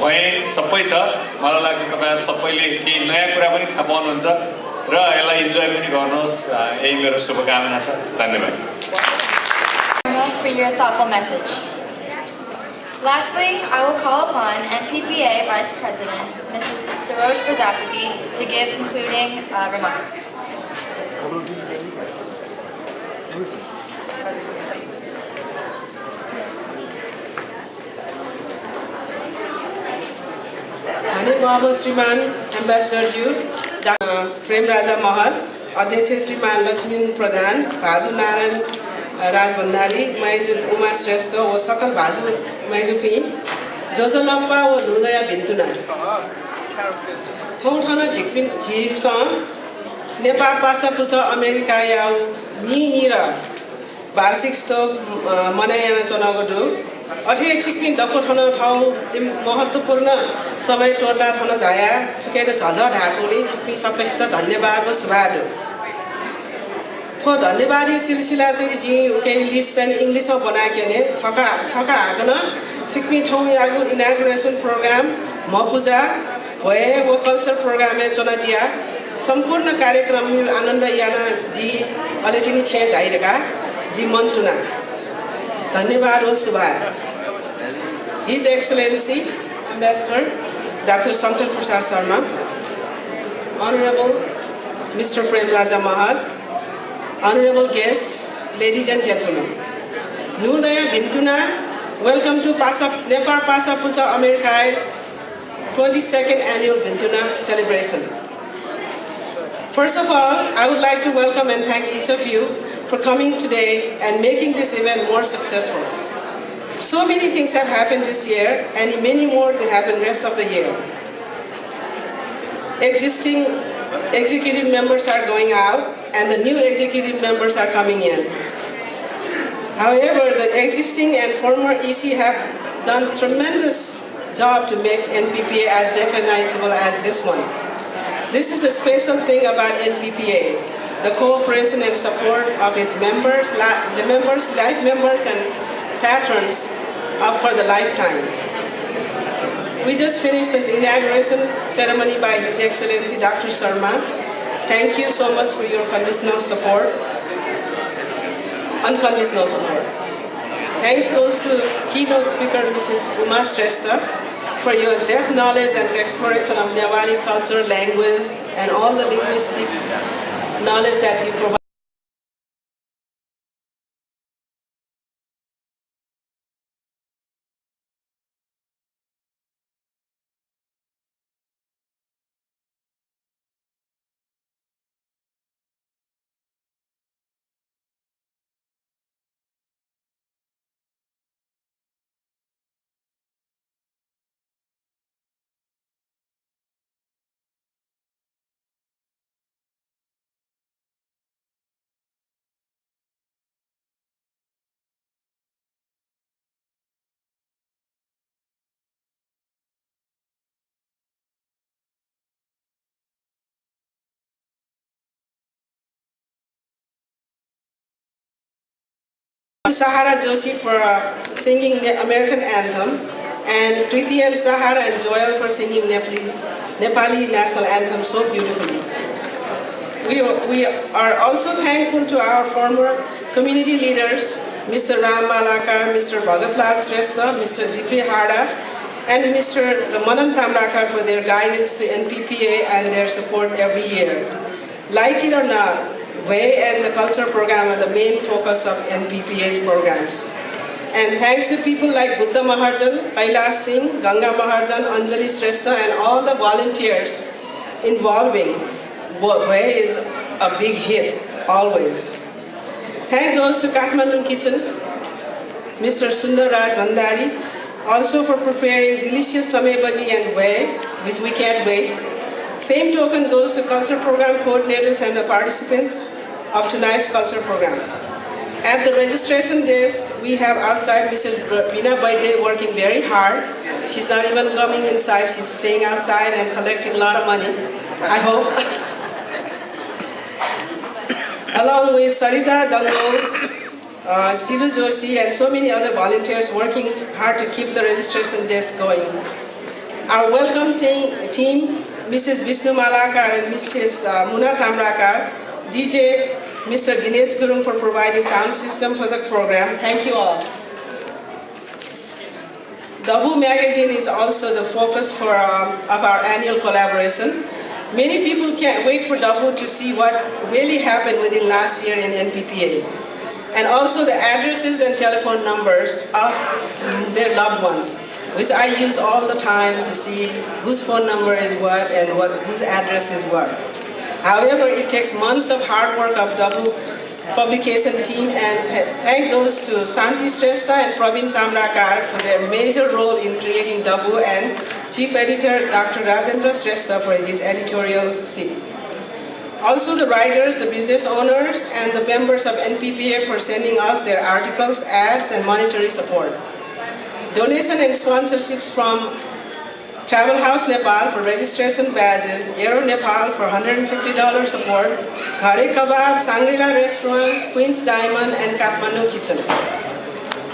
भए सबै छ। मलाई लाग्छ तपाईहरु सबैले केही नयाँ कुरा पनि थाहा पाउनुहुन्छ र यसलाई इन्जोय पनि गर्नुहोस्, यही मेरो शुभकामना छ। धन्यवाद। For your thoughtful message. Lastly, I will call upon NPPA Vice President Mrs. Saroj Prajapati to give concluding remarks. Hani Baba Sriman Ambassador Ju, प्रेम राजा महल, अध्यक्ष श्रीमान लक्ष्मी प्रधान, भाजु नारायण राज भण्डारी, माइजू उमा श्रेष्ठ व सकल भाजु माइजू पि जजलप्पा व हृदय भिन्तुना ठाउँ ठाउँ झिक्पिन झिप्सँग नेपाल पासापुछ अमेरिका याउ निर वार्षिक मनायाना चनागो अठे छिक्पिन डक्को ठाउँ ठाउँ महत्त्वपूर्ण समय टोर्दा ठाउँ झाया ठुकेर झझ ढाकोले छिक्पी सबैसित धन्यवाद व सुभाद धन्यवाद सिलसिला चाहिँ जी केही लिस्ट चाहिँ इङ्ग्लिसमा बनाएको ने छका हाकन सिक्किम ठाउँ यागु इनागुरेसन प्रोग्राम म पूजा भए वो कल्चर प्रोग्राम में चुना दिया संपूर्ण कार्यक्रम में आनंद याना जी अलेटिनी छे जाइरेका जी मन्तुना धन्यवाद व सुभा his excellency ambassador doctor Shankar Prasad Sharma honourable mister Prem Raja Mahal honorable guests, ladies and gentlemen. Nudaya Bhintuna, welcome to Nepal Pasapucha America's 22nd annual Bhintuna celebration. First of all, I would like to welcome and thank each of you for coming today and making this event more successful. So many things have happened this year and many more to happen rest of the year. Existing executive members are going out and the new executive members are coming in. However, the existing and former EC have done tremendous job to make NPPA as recognizable as this one. This is the special thing about NPPA, the cooperation and support of its members, life members and patrons for the lifetime. We just finished this inauguration ceremony by His Excellency Dr. Sharma. Thank you so much for your unconditional support. Thank goes to keynote speaker Mrs. Uma Shrestha for your depth knowledge and exploration of Nepali culture, language, and all the linguistic knowledge that you provide. Sahara Joshi for singing the American anthem, and Kriti and Sahara and Joel for singing Nepali national anthem so beautifully. We are also thankful to our former community leaders, Mr. Ram Malakar, Mr. Bhagatlal Shrestha, Mr. Dipe Hada, and Mr. Manan Tamrakar for their guidance to NPPA and their support every year. Like it or not, Way and the culture program are the main focus of NPPA's programs. And thanks to people like Buddha Maharjan, Kailash Singh, Ganga Maharjan, Anjali Shrestha, and all the volunteers involving, Way is a big hit, always. Thank goes to Kathmandu Kitchen, Mr. Sundar Raj Bhandari, also for preparing delicious samay bhaji and Way, which we can't wait. Same token goes to culture program coordinators and the participants of tonight's culture program. At the registration desk, we have outside Mrs. Bina Baide working very hard. She's not even coming inside, she's staying outside and collecting a lot of money, I hope. Along with Sarita Dangos, Silu Joshi, and so many other volunteers working hard to keep the registration desk going. Our welcome team, Mrs. Vishnu Malakar and Mrs. Muna Tamrakar, DJ Mr. Dinesh Gurung for providing sound system for the program. Thank you all. Dabu magazine is also the focus of our annual collaboration. Many people can't wait for Dabu to see what really happened within last year in NPPA. And also the addresses and telephone numbers of their loved ones. which I use all the time to see whose phone number is what and whose address is what. However, it takes months of hard work of Dabu publication team, and thank goes to Santi Shrestha and Praveen Kamrakar for their major role in creating Dabu, and Chief Editor Dr. Rajendra Shrestha for his editorial seat. Also the writers, the business owners, and the members of NPPA for sending us their articles, ads, and monetary support. Donation and sponsorships from Travel House Nepal for registration badges, Aero Nepal for $150 support, Ghare Kebab, Shangri-La Restaurants, Queen's Diamond, and Kathmandu Kitchen.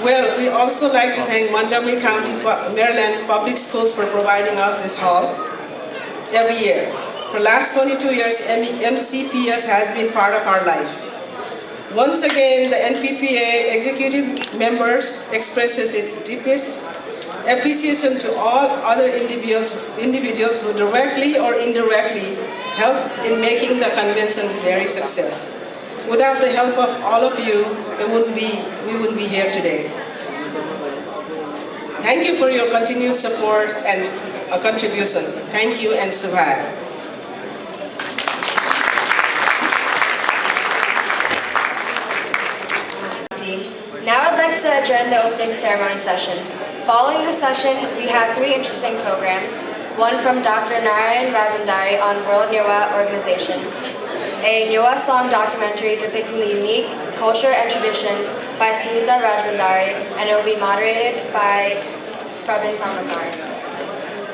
Well, we also like to thank Montgomery County, Maryland Public Schools for providing us this hall every year. For the last 22 years, MCPS has been part of our life. Once again, the NPPA executive members expresses its deepest appreciation to all other individuals who directly or indirectly helped in making the convention very successful. Without the help of all of you, we wouldn't be here today. Thank you for your continued support and contribution. Thank you and Subhai. Now I'd like to adjourn the opening ceremony session. Following this session, we have 3 interesting programs. One from Dr. Narayan Rajbandari on World Nirwa Organization, a Nirwa song documentary depicting the unique culture and traditions by Sunita Rajbandari, and it will be moderated by Praveen Kamakar.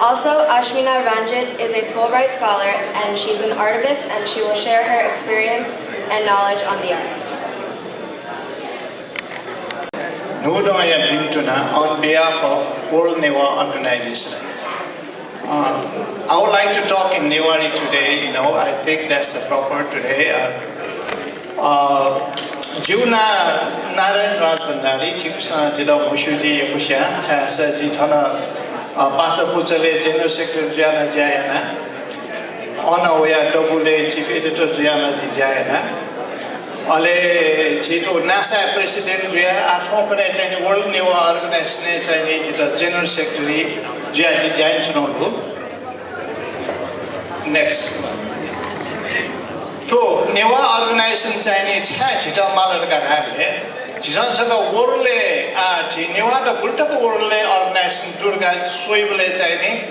Also, Ashmina Ranjit is a Fulbright scholar, and she's an artivist, and she will share her experience and knowledge on the arts. Bhintuna on behalf of World Nirwa Organization. I would like to talk in Newari today. I think that's proper today. Juna Narayan Rajbandari, Chipsa Jida Mushuji Yakusha, Chasa Jitana, Basa Puchale, General Secretary Jana Jayana, Onawaya Dobule, Chief Editor Jana Jayana. Ale Chito NASA President World Nirwa Organization General Secretary Jain Chunodu. Next. To Nirwa Organization Chinese Chita Malaka Chisaka World Nirwa the Gulta World Organization Durga Swibule Chinese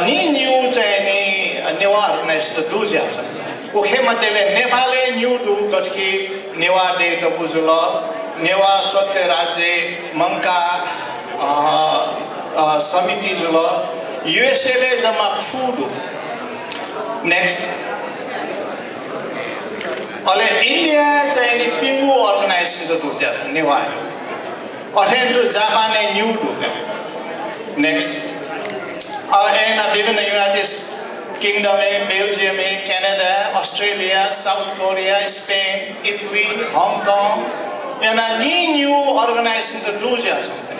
Ni new Chinese Nirwa Organization Duja. Okay, Matele Nepal new do Gotki, Newa de Kapuzula, Newa Sote Raje, Manka, Samiti Zula, USLA Zama Fudu. Next. Ole India Chinese Pingu organization to do Newa. Attend to Japan and new do. Next. And even the United Kingdom, Belgium, Canada, Australia, South Korea, Spain, Italy, Hong Kong, and a new organization to do something.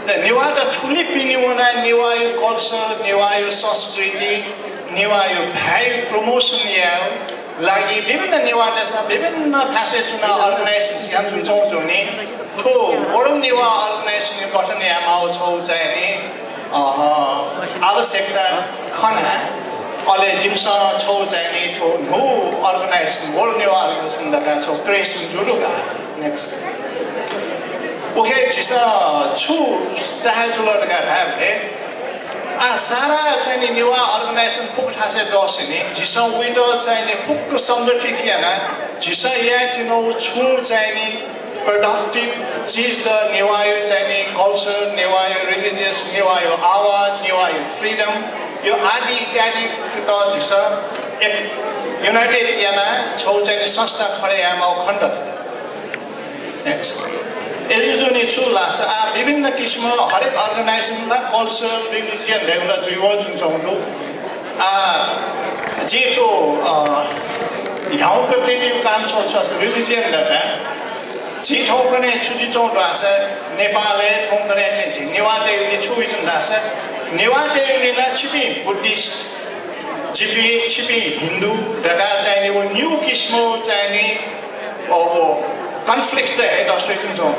The Niwata Tulipiniwana, Niwayu culture, Niwayu Soskriti, Niwayu Bhai promotion, like even the Niwatas, even not Tassetuna organizations, Yansun Tony, to World Niwa organization in Botany, Mao Chozani, our sector, Kana. All Jimsa chose any to who organized World New Organization that so creation Juduga. Next. Okay, Jisa two Stahazula have Sara Chani New Organization Puk has a dosini, Jisa widow Chani Puk somebody Tiana, Jisa yet two Chani productive, Jis the Niwayu Chani culture, Niwayu religious, Niwayu awa, Niwayu freedom. You Adi Gani Jisa United Yana, Chojani Sasta Koreama conduct. Next. Elizuni Chulas are living the Kishma, Harik organization, culture, religion, regulatory words and so on. Jito Yaukative Council was religion that Jitokane Chujiton Rasa, Nepal, Tongkane, Niwate, Chuitan Rasa. Niwate Lina Chibi, Buddhist, Chibi, Hindu, Daga Chani, New Kishmo Chani, or conflict ahead of certain zone.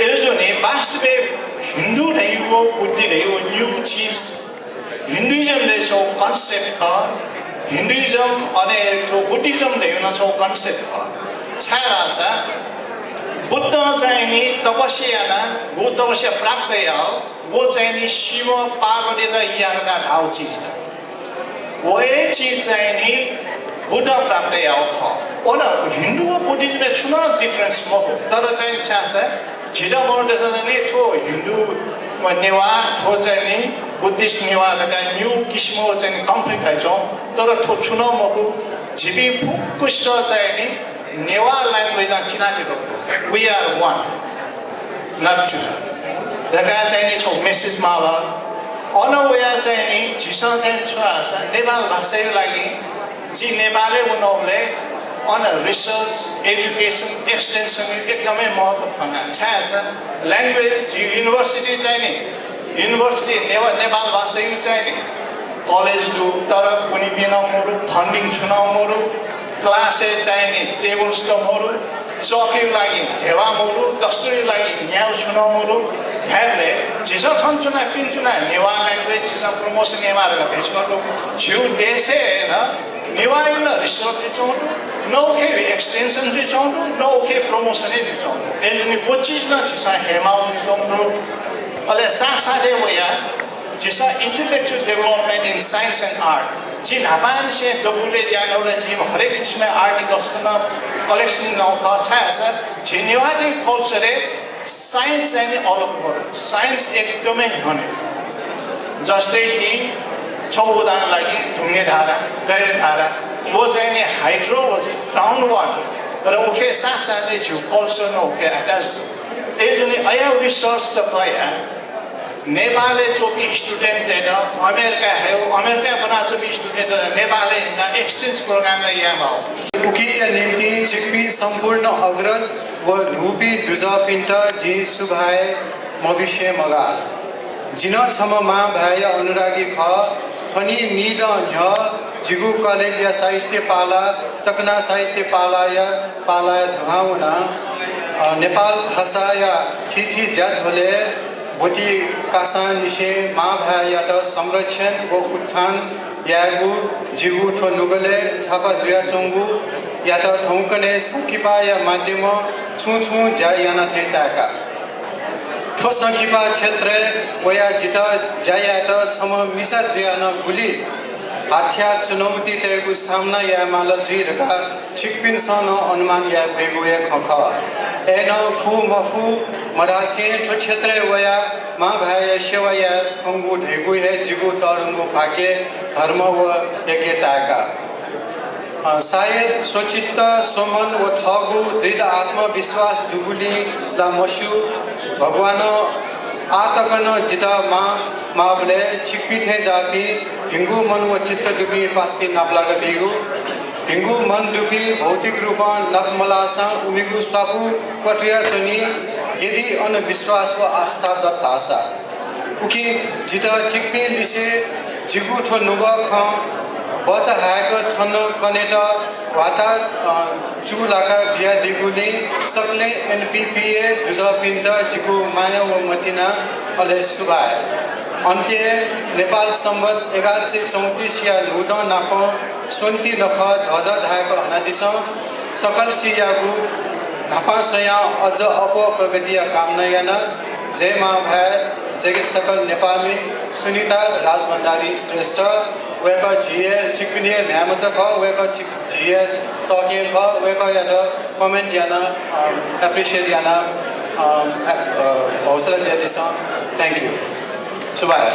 Elizoni, वास्तविक हिंदू नहीं वो बुद्धि नहीं वो new चीज Hinduism ले so concept का Hinduism और तो बुद्धिज्म नहीं ना सो कॉन्सेप्ट का छाया सा बुद्ध चाहिए तपस्या ना वो तपस्या प्राप्त है वो चाहिए शिव पार्वती का यार का ढाव चीज है वो एक चीज चाहिए बुद्ध प्राप्त है और ना हिंदू और बुद्धिज्म में चुना डिफरेंस बहुत तरह चाहिए छाया जिधर मोड़ जैसा नहीं तो हिंदू निवार तो चाहिए बुद्धिस्ट निवार लगा न्यू किस्मों चाहिए कॉन्फ्लिक्ट है जो तरह तो चुना मोहु जीवी फुक कुछ तो चाहिए निवार लैंग्वेज चिना के लोग we are one not two लगा चाहिए छो मैसेज मावा और ना वो यार चाहिए जिसका चाहिए छुआ सा नेपाल भाषा भी लगी जी नेपाले वो नॉवले on a research, education, extension एकदमै महत्त्वपूर्ण छ language university चाहिने university नेपाल भाषा यु चाहिने कलेज दु तर कुनै बिनामोरु फन्डिङ छुनाउमोरु क्लासे चाहिने टेबल्स त मोरु चौकी लागि धेवामोरु दस्तुरी लागि न्याउ छुनाउमोरु हेर्ले जिसो छन्चुना पिन्चुना नेवा ल्याङ्ग्वेज जिसो प्रमोसन एमार भेच्नको जिउ देशे न निवाइन रिसर्च चोंडु नौखे एक्सटेंशन जी चोंडु नौखे प्रमोशन जी चोंडु एजनी वो चीज ना जिसा हेमाउ चोंडु अले साथ-साथै वया जिसा intellectual development in science and art जी नाबान से डबुले जानौले जी हरेक किसिम आर्टिकल्स न कलेक्शन नौ खा छ जी नेवाटी culture science and all over science एकदमै हने जस्तै कि छौ उदाहरण लागि ढुङ्गे धारा गैर धारा वो चाहिए हाइड्रोलॉजी ग्राउंड वाटर र ओके साथ-साथै जो कल्चर न ओके अट्याच ए जुन आया रिसर्च त पाया नेपालले चोपी स्टुडेन्ट हेर अमेरिका है अमेरिका बना चोपी स्टुडेन्ट नेपालले एक्सचेन्ज प्रोग्राम ल यहाँ उकिया निम्ति चिकपी सम्पूर्ण अग्रज व नुपी दुजा पिन्टा जी सुभाए मविष्य मगा जिन छम मा भाय अनुरागी ख थनी नील न्य जिगु कलेज या साहित्य पाला चकना साहित्य पाला या पाला धुहाउना नेपाल भाषा या थिथि ज्याज होले बोटी कासा निशे मा भाय या त संरक्षण व उत्थान यागु जिगु ठो नुगले छापा जुया चंगु या त ठौकने सकिपा या माध्यम छु जा याना थेताका ठो सकिपा क्षेत्र वया जित जाया त छम मिसा जुयान गुली हाथ्या चुनौती तेगु सामना या माल जुइरका छिकपिन सन अनुमान या भेगु या खख एन फु मफु मरासे ठो क्षेत्र वया मा भाय सेवा या खंगु ढेगु हे जिगु तरंगु भाग्य धर्म व यज्ञताका शायद सोचित सोमन व थगु दृढ आत्मविश्वास दुगुली ला मसु भगवान आतकन जिता मावले छिकपिथे जापी हिंगु मन व चित्त डुबी पासके नापलागा बिगु हिंगु मन डुबी भौतिक रूप नपमलासा उमिगु स्वापु पटिया चुनी यदि अनविश्वास व आस्था दत्तासा उकी जिता छिकपी लिसे जिगु ठो नुगा ख बचा हाकर ठन कनेटा वाता चुलाका बिया दिगुले सबले NPPA दुजा पिन्टा जिगु माया व मतिना अले सुबाय अन्त्य नेपाल सम्बत 1134 या नुद नाप सोन्ती लख झझ ढाको हनादिस सकल सियागु नापा सया अझ अप प्रगति कामना याना जय मा भाइ जगत सकल नेपाली सुनिता राजभण्डारी श्रेष्ठ वेका झिए चिकपिने म्यामच ख वेका झिए तके ख वेका या कमेन्ट याना एप्रिशिएट याना हौसला दिएदिस थ्यांक यू सुबाय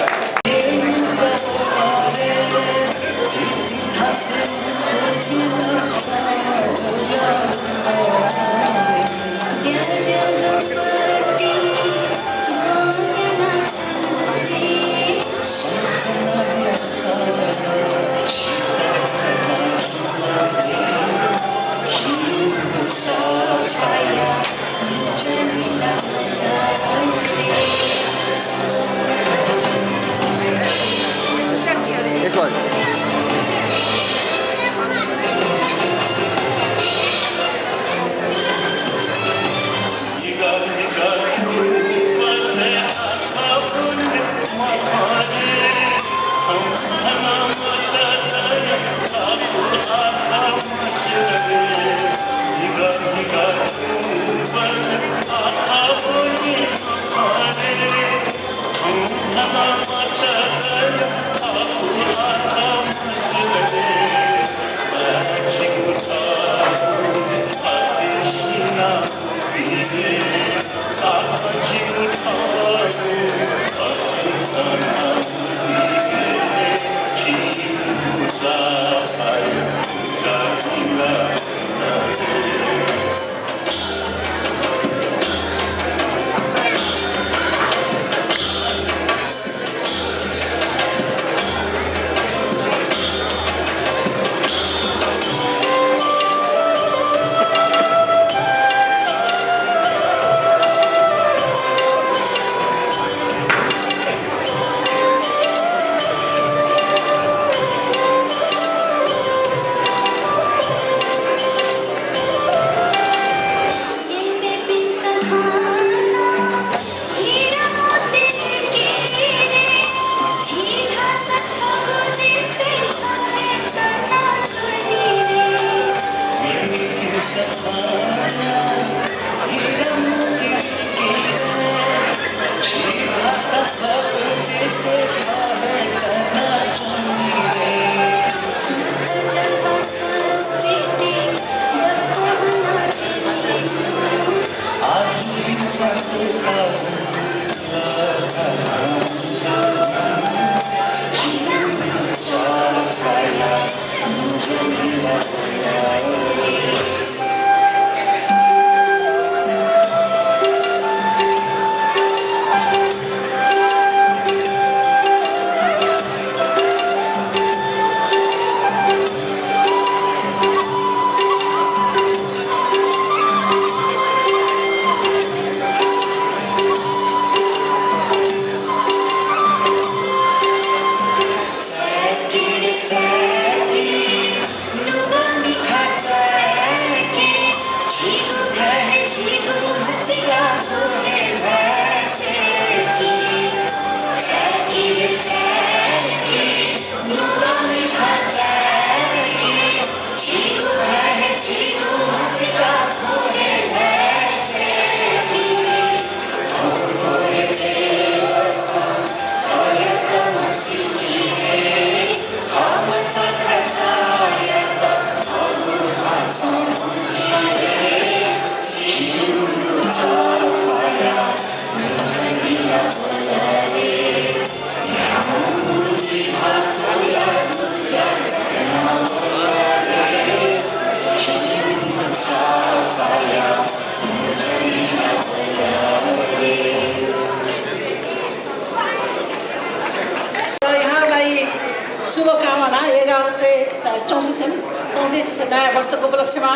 आउँदै नयाँ वर्षको उपलक्ष्यमा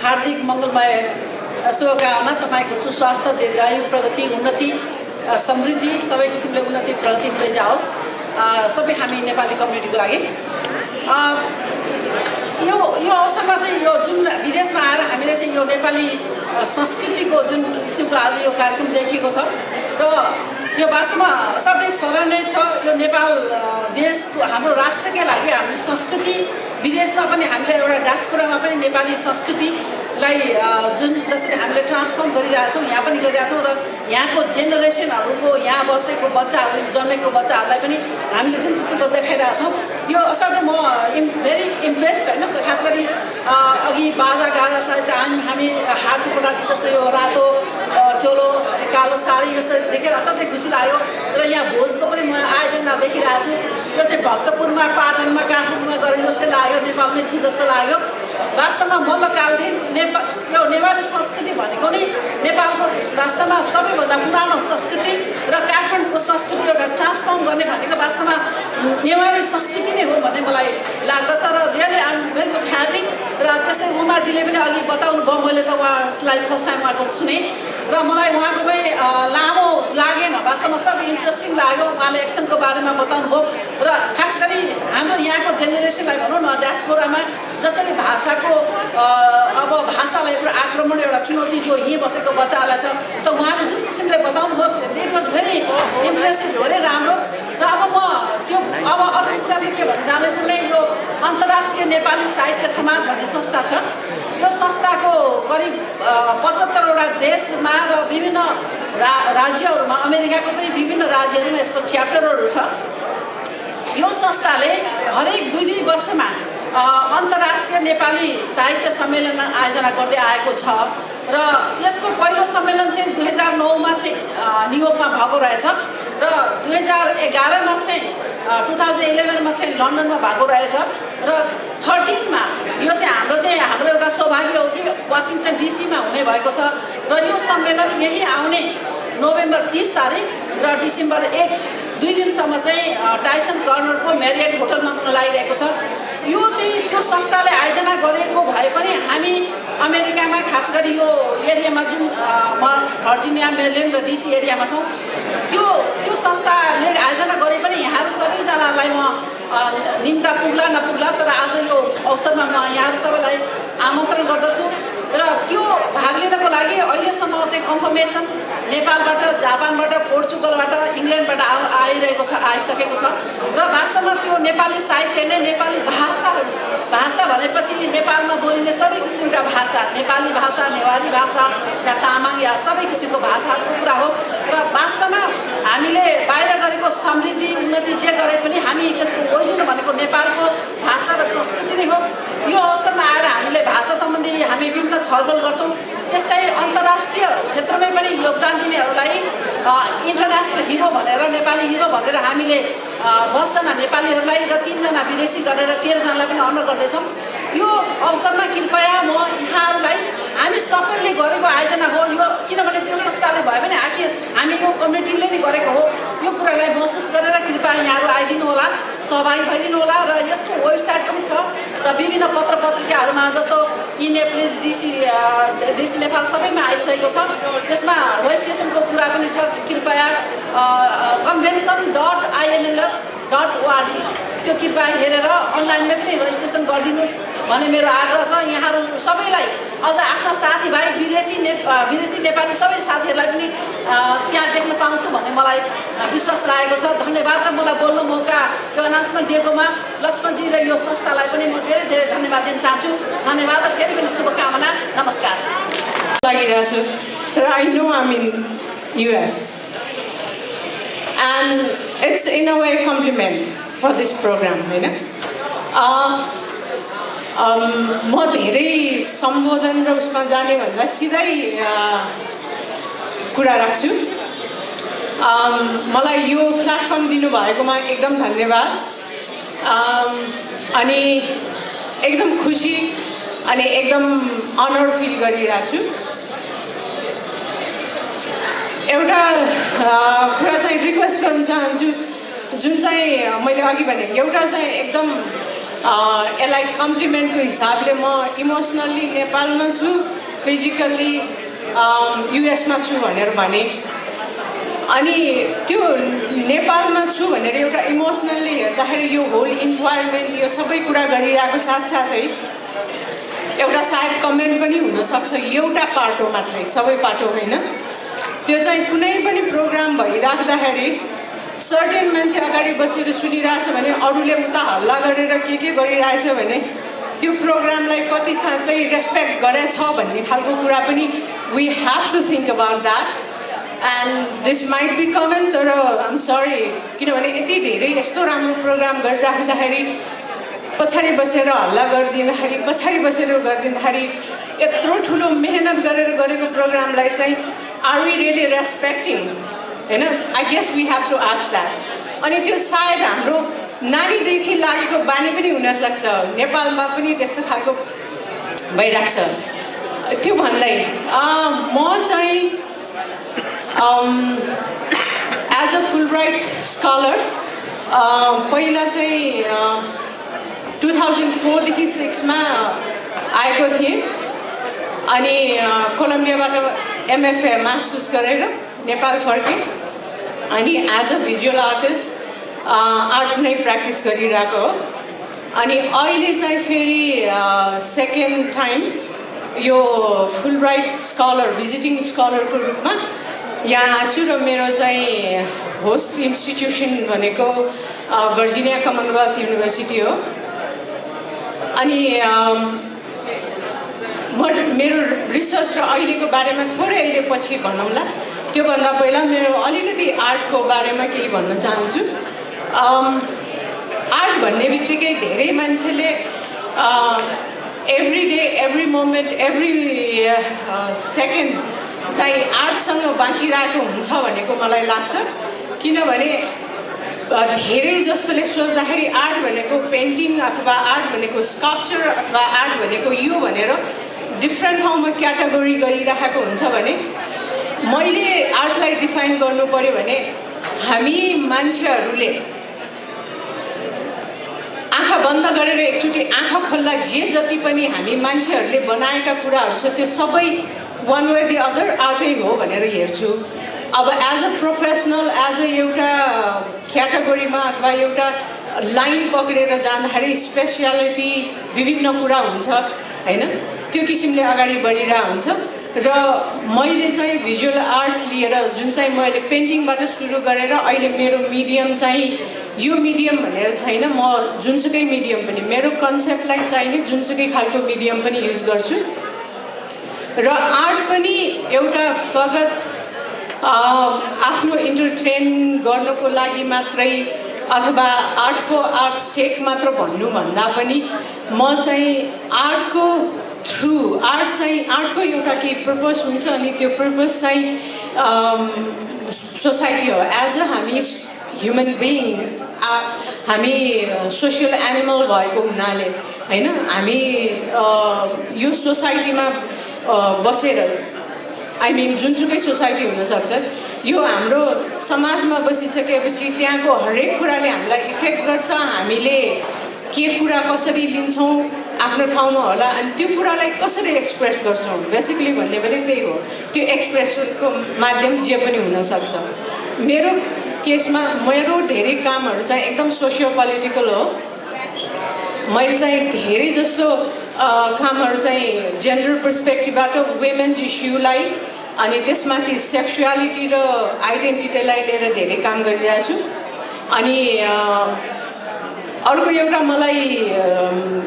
हार्दिक मङ्गलमय शुभकामना। तपाईँको सुस्वास्थ्य, दीर्घायु, प्रगति, उन्नति, समृद्धि, सबै किसिमले उन्नति प्रगति हुँदै जाओस् सबै हामी नेपाली कम्युनिटीको लागि। यो अवसरमा चाहिँ यो जुन विदेशमा आएर हामीले चाहिँ यो नेपाली संस्कृतिको जुन किसिमको आज यो कार्यक्रम देखिएको छ र यो वास्तवमा असाध्यै सराहनीय छ। यो नेपाल देशको हाम्रो राष्ट्रकै लागि हाम्रो संस्कृति विदेशमा पनि हामीले एउटा डायस्पोरामा पनि नेपाली संस्कृतिलाई जुन जसरी हामीले ट्रान्सफर्म गरिरहेछौँ यहाँ पनि गरिरहेछौँ र यहाँको जेनेरेसनहरूको यहाँ बसेको बच्चाहरू जन्मेको बच्चाहरूलाई पनि हामीले जुन किसिमको देखाइरहेछौँ यो असाध्यै म भेरी इम्प्रेस्ड होइन। खास गरी अघि बाजा गाजा सहित हामी हाको पटासी जस्तो यो रातो चोलो कालो साडी यो देखेर असाध्यै खुसी लाग्यो। र यहाँ भोजको पनि म आयोजना देखिरहेको छु। यो चाहिँ भक्तपुरमा, पाटनमा, काठमाडौँमा गरे जस्तै लाग्यो, नेपालमै छु जस्तो लाग्यो। वास्तवमा मल्लकालदेखि यो नेवारी संस्कृति भनेको नै नेपालको वास्तवमा सबैभन्दा पुरानो संस्कृति र काठमाडौँको संस्कृति एउटा ट्रान्सफर्म गर्ने भनेको वास्तवमा नेवारी संस्कृति नै हो भन्ने मलाई लाग्दछ। र really I am very much happy. र त्यस्तै उमाजीले पनि अघि बताउनु भयो, मैले त उहाँलाई फर्स्ट टाइम उहाँको सुनेँ र मलाई उहाँको पनि लामो लागेन, वास्तवमा सबै इन्ट्रेस्टिङ लाग्यो। उहाँले एक्सनको बारेमा बताउनु भयो र खास गरी हाम्रो यहाँको जेनेरेसनलाई भनौँ न डायस्पोरामा जसरी भाषाको अब भाषालाई एउटा आक्रमण एउटा चुनौती जो यहीँ बसेको बच्चाहरूलाई छ त उहाँले जुन किसिमले बताउनु भयो इट वाज भेरी इम्प्रेसिभ, धेरै राम्रो। र अब म त्यो अब अर्को कुरा चाहिँ के भन्नु जाँदैछु भने यो अन्तर्राष्ट्रिय नेपाली साहित्य समाज भन्ने संस्था छ। यो संस्थाको करिब 75वटा देशमा र विभिन्न राज्यहरूमा, अमेरिकाको पनि विभिन्न राज्यहरूमा यसको च्याप्टरहरू छ। यो संस्थाले हरेक 2 वर्षमा अन्तर्राष्ट्रिय नेपाली साहित्य सम्मेलन आयोजना गर्दै आएको छ र यसको पहिलो सम्मेलन चाहिँ 2009मा चाहिँ न्युयोर्कमा भएको रहेछ र 2011मा चाहिँ 2011मा चाहिँ लन्डनमा भएको रहेछ र 13मा यो चाहिँ हाम्रो एउटा सौभाग्य हो कि वासिङटन डिसीमा हुने भएको छ र यो सम्मेलन यही आउने नोभेम्बर 30 तारिक र डिसेम्बर 1 2 दिनसम्म चाहिँ टाइसन कर्नरको मेरियट होटलमा हुन लागिरहेको छ। यो चाहिँ त्यो संस्थाले आयोजना गरेको भए पनि हामी अमेरिकामा खास गरी यो एरियामा जुन भर्जिनिया, मेरिल्यान्ड र डिसी एरियामा छौँ त्यो संस्थाले आयोजना गरे पनि यहाँहरू सबैजनालाई म निम्ता पुग्ला नपुग्ला तर आज यो अवसरमा म यहाँहरू सबैलाई आमन्त्रण गर्दछु। र त्यो भाग लिनको लागि अहिलेसम्म चाहिँ कन्फर्मेसन नेपालबाट, जापानबाट, पोर्चुगलबाट, इङ्ल्यान्डबाट आइसकेको छ र वास्तवमा त्यो नेपाली साहित्य नै नेपाली भाषा भनेपछि नेपालमा बोलिने सबै किसिमका भाषा, नेपाली भाषा, नेवारी भाषा या तामाङ या सबै किसिमको भाषाहरूको कुरा हो र वास्तवमा हामीले बाहिर गरेको समृद्धि उन्नति जे गरे पनि हामी त्यसको ओरिजिन भनेको नेपालको भाषा र संस्कृति नै हो। यो अवसरमा आएर हामीले भाषा सम्बन्धी हामी विभिन्न छलफल गर्छौँ। त्यस्तै अन्तर्राष्ट्रिय क्षेत्रमै पनि योगदान दिनेहरूलाई इन्टरनेसनल हिरो भनेर, नेपाली हिरो भनेर हामीले 10 जना नेपालीहरूलाई र 3 जना विदेशी गरेर 13 जनालाई पनि अनर गर्दैछौँ। यो अवसरमा कृपया म यहाँहरूलाई हामी सबैले गरेको आयोजना हो यो, किनभने त्यो संस्थाले भयो भने आखिर हामी यो कम्युनिटीले नै गरेको हो। यो कुरालाई महसुस गरेर कृपया यहाँहरू आइदिनु होला, सहभागी भइदिनु होला। र यसको वेबसाइट पनि छ र विभिन्न पत्र पत्रिकाहरूमा जस्तो इनेप्लिस, डिसी नेपाल सबैमा आइसकेको छ। त्यसमा रेजिस्ट्रेसनको कुरा पनि छ। कृपया convention.inls.org त्यो कृपया हेरेर अनलाइनमै पनि रेजिस्ट्रेसन गरिदिनुहोस् भन्ने मेरो आग्रह छ। यहाँहरू सबैलाई अझ आफ्ना साथीभाइ विदेशी नेपाली सबै साथीहरूलाई पनि त्यहाँ देख्न पाउँछु भन्ने मलाई विश्वास लागेको छ। धन्यवाद। र मलाई बोल्नु मौका यो अनाउन्समेन्ट दिएकोमा लक्ष्मणजी र यो संस्थालाई पनि म धेरै धेरै धन्यवाद दिन चाहन्छु। धन्यवाद र फेरि पनि शुभकामना। नमस्कार। लागिरहेको छु तर I know I'm in US and it's in a way compliment for this program, हैन? म धेरै सम्बोधन र उसमा जाने भन्दा सिधै कुरा राख्छु। मलाई यो प्लेटफर्म दिनुभएकोमा एकदम धन्यवाद। अनि एकदम खुसी अनि एकदम अनर फिल गरिरहेको छु। एउटा कुरा चाहिँ रिक्वेस्ट गर्न चाहन्छु, जुन चाहिँ मैले अघि भने एउटा चाहिँ एकदम यसलाई कम्प्लिमेन्टको हिसाबले म इमोसनल्ली नेपालमा छु, फिजिकल्ली युएसमा छु भनेर भने। अनि त्यो नेपालमा छु भनेर एउटा इमोसनल्ली हेर्दाखेरि यो होल इन्भाइरोमेन्ट यो सबै कुरा गरिरहेको साथसाथै एउटा सायद कमेन्ट पनि हुनसक्छ, एउटा पाटो मात्रै, सबै पाटो होइन। त्यो चाहिँ कुनै पनि प्रोग्राम भइराख्दाखेरि सर्टेन मान्छे अगाडि बसेर सुनिरहेछ भने अरूले उता हल्ला गरेर के गरिरहेछ भने त्यो प्रोग्रामलाई कति चाहिँ रेस्पेक्ट गरेछ भन्ने खालको कुरा पनि we have to think about that. And this might be comment, तर आइम सरी, किनभने यति धेरै यस्तो राम्रो प्रोग्राम गरिराख्दाखेरि पछाडि बसेर हल्ला गरिदिँदाखेरि, पछाडि बसेर गरिदिँदाखेरि यत्रो ठुलो मेहनत गरेर गरेको प्रोग्रामलाई चाहिँ आर वी रियली रेस्पेक्टिङ, होइन? I guess we have to ask that. अनि त्यो सायद हाम्रो नानीदेखि लागेको बानी पनि हुनसक्छ, नेपालमा पनि त्यस्तो खालको भइरहेको छ। त्यो भन्दै म चाहिँ एज अ फुलब्राइट स्कलर पहिला चाहिँ 2004देखि 6मा आएको थिएँ। अनि कोलम्बियाबाट MFA मास्टर्स गरेर नेपाल फर्केँ। अनि as a visual artist art नै प्र्याक्टिस गरिरहेको हो। अनि अहिले चाहिँ फेरि सेकेन्ड टाइम यो फुलब्राइट स्कलर, भिजिटिङ स्कलरको रूपमा यहाँ आएको छु। र मेरो चाहिँ होस्ट इन्स्टिट्युसन भनेको भर्जिनिया कमनवेल्थ युनिभर्सिटी हो। अनि मेरो रिसर्च र अहिलेको बारेमा थोरै अहिले पछि भनौँला। त्योभन्दा पहिला मेरो अलिकति आर्टको बारेमा केही भन्न चाहन्छु। आर्ट भन्ने बित्तिकै धेरै मान्छेले every day, every moment, every second चाहिँ आर्टसँग बाँचिरहेको हुन्छ भनेको मलाई लाग्छ। किनभने धेरै जस्तोले सोच्दाखेरि आर्ट भनेको पेन्टिङ अथवा आर्ट भनेको स्कल्पचर अथवा आर्ट भनेको यो भनेर डिफ्रेन्ट ठाउँमा क्याटेगोरी गरिरहेको हुन्छ भने मैले आर्टलाई डिफाइन गर्नु पर्यो भने हामी मान्छेहरूले आँखा बन्द गरेर एकचोटि आँखा खोल्दा जे जति पनि हामी मान्छेहरूले बनाएका कुराहरू छ त्यो सबै वान वे दि अदर आर्टै हो भनेर हेर्छु। अब as a professional, as a एउटा क्याटेगोरीमा अथवा एउटा लाइन पक्रेर जाँदाखेरि स्पेसियालिटी विभिन्न कुरा हुन्छ, होइन? त्यो किसिमले अगाडि बढिरहेको हुन्छ। र मैले चाहिँ भिजुअल आर्ट लिएर जुन चाहिँ मैले पेन्टिङबाट सुरु गरेर अहिले मेरो मिडियम चाहिँ यो मिडियम भनेर छैन, म जुनसुकै मिडियम पनि मेरो कन्सेप्टलाई चाहिने जुनसुकै खालको मिडियम पनि युज गर्छु। र आर्ट पनि एउटा फगत आफ्नो इन्टरटेन गर्नको लागि मात्रै अथवा आर्ट फर आर्ट सेक मात्र भन्नुभन्दा पनि म चाहिँ आर्टको थ्रु आर्टको एउटा केही पर्पस हुन्छ। अनि त्यो पर्पस चाहिँ सोसाइटी हो। एज अ हामी ह्युमन बिइङ, हामी सोसियल एनिमल भएको हुनाले, होइन, हामी यो सोसाइटीमा बसेर, आई मिन जुनसुकै सोसाइटी हुनसक्छ, यो हाम्रो समाजमा बसिसकेपछि त्यहाँको हरेक कुराले हामीलाई इफेक्ट गर्छ। हामीले के कुरा कसरी लिन्छौँ आफ्नो ठाउँमा होला, अनि त्यो कुरालाई कसरी एक्सप्रेस गर्छौँ, बेसिकली भन्ने पनि त्यही हो। त्यो एक्सप्रेसनको माध्यम जे पनि हुनसक्छ। मेरो केसमा मेरो धेरै कामहरू चाहिँ एकदम सोसियो पोलिटिकल हो। मैले चाहिँ धेरै जस्तो कामहरू चाहिँ जेन्डर पर्सपेक्टिभबाट वुमेन्स इस्युलाई अनि त्यसमाथि सेक्सुअलिटी र आइडेन्टिटीलाई लिएर धेरै काम गरिरहेको छु। अनि अर्को एउटा मलाई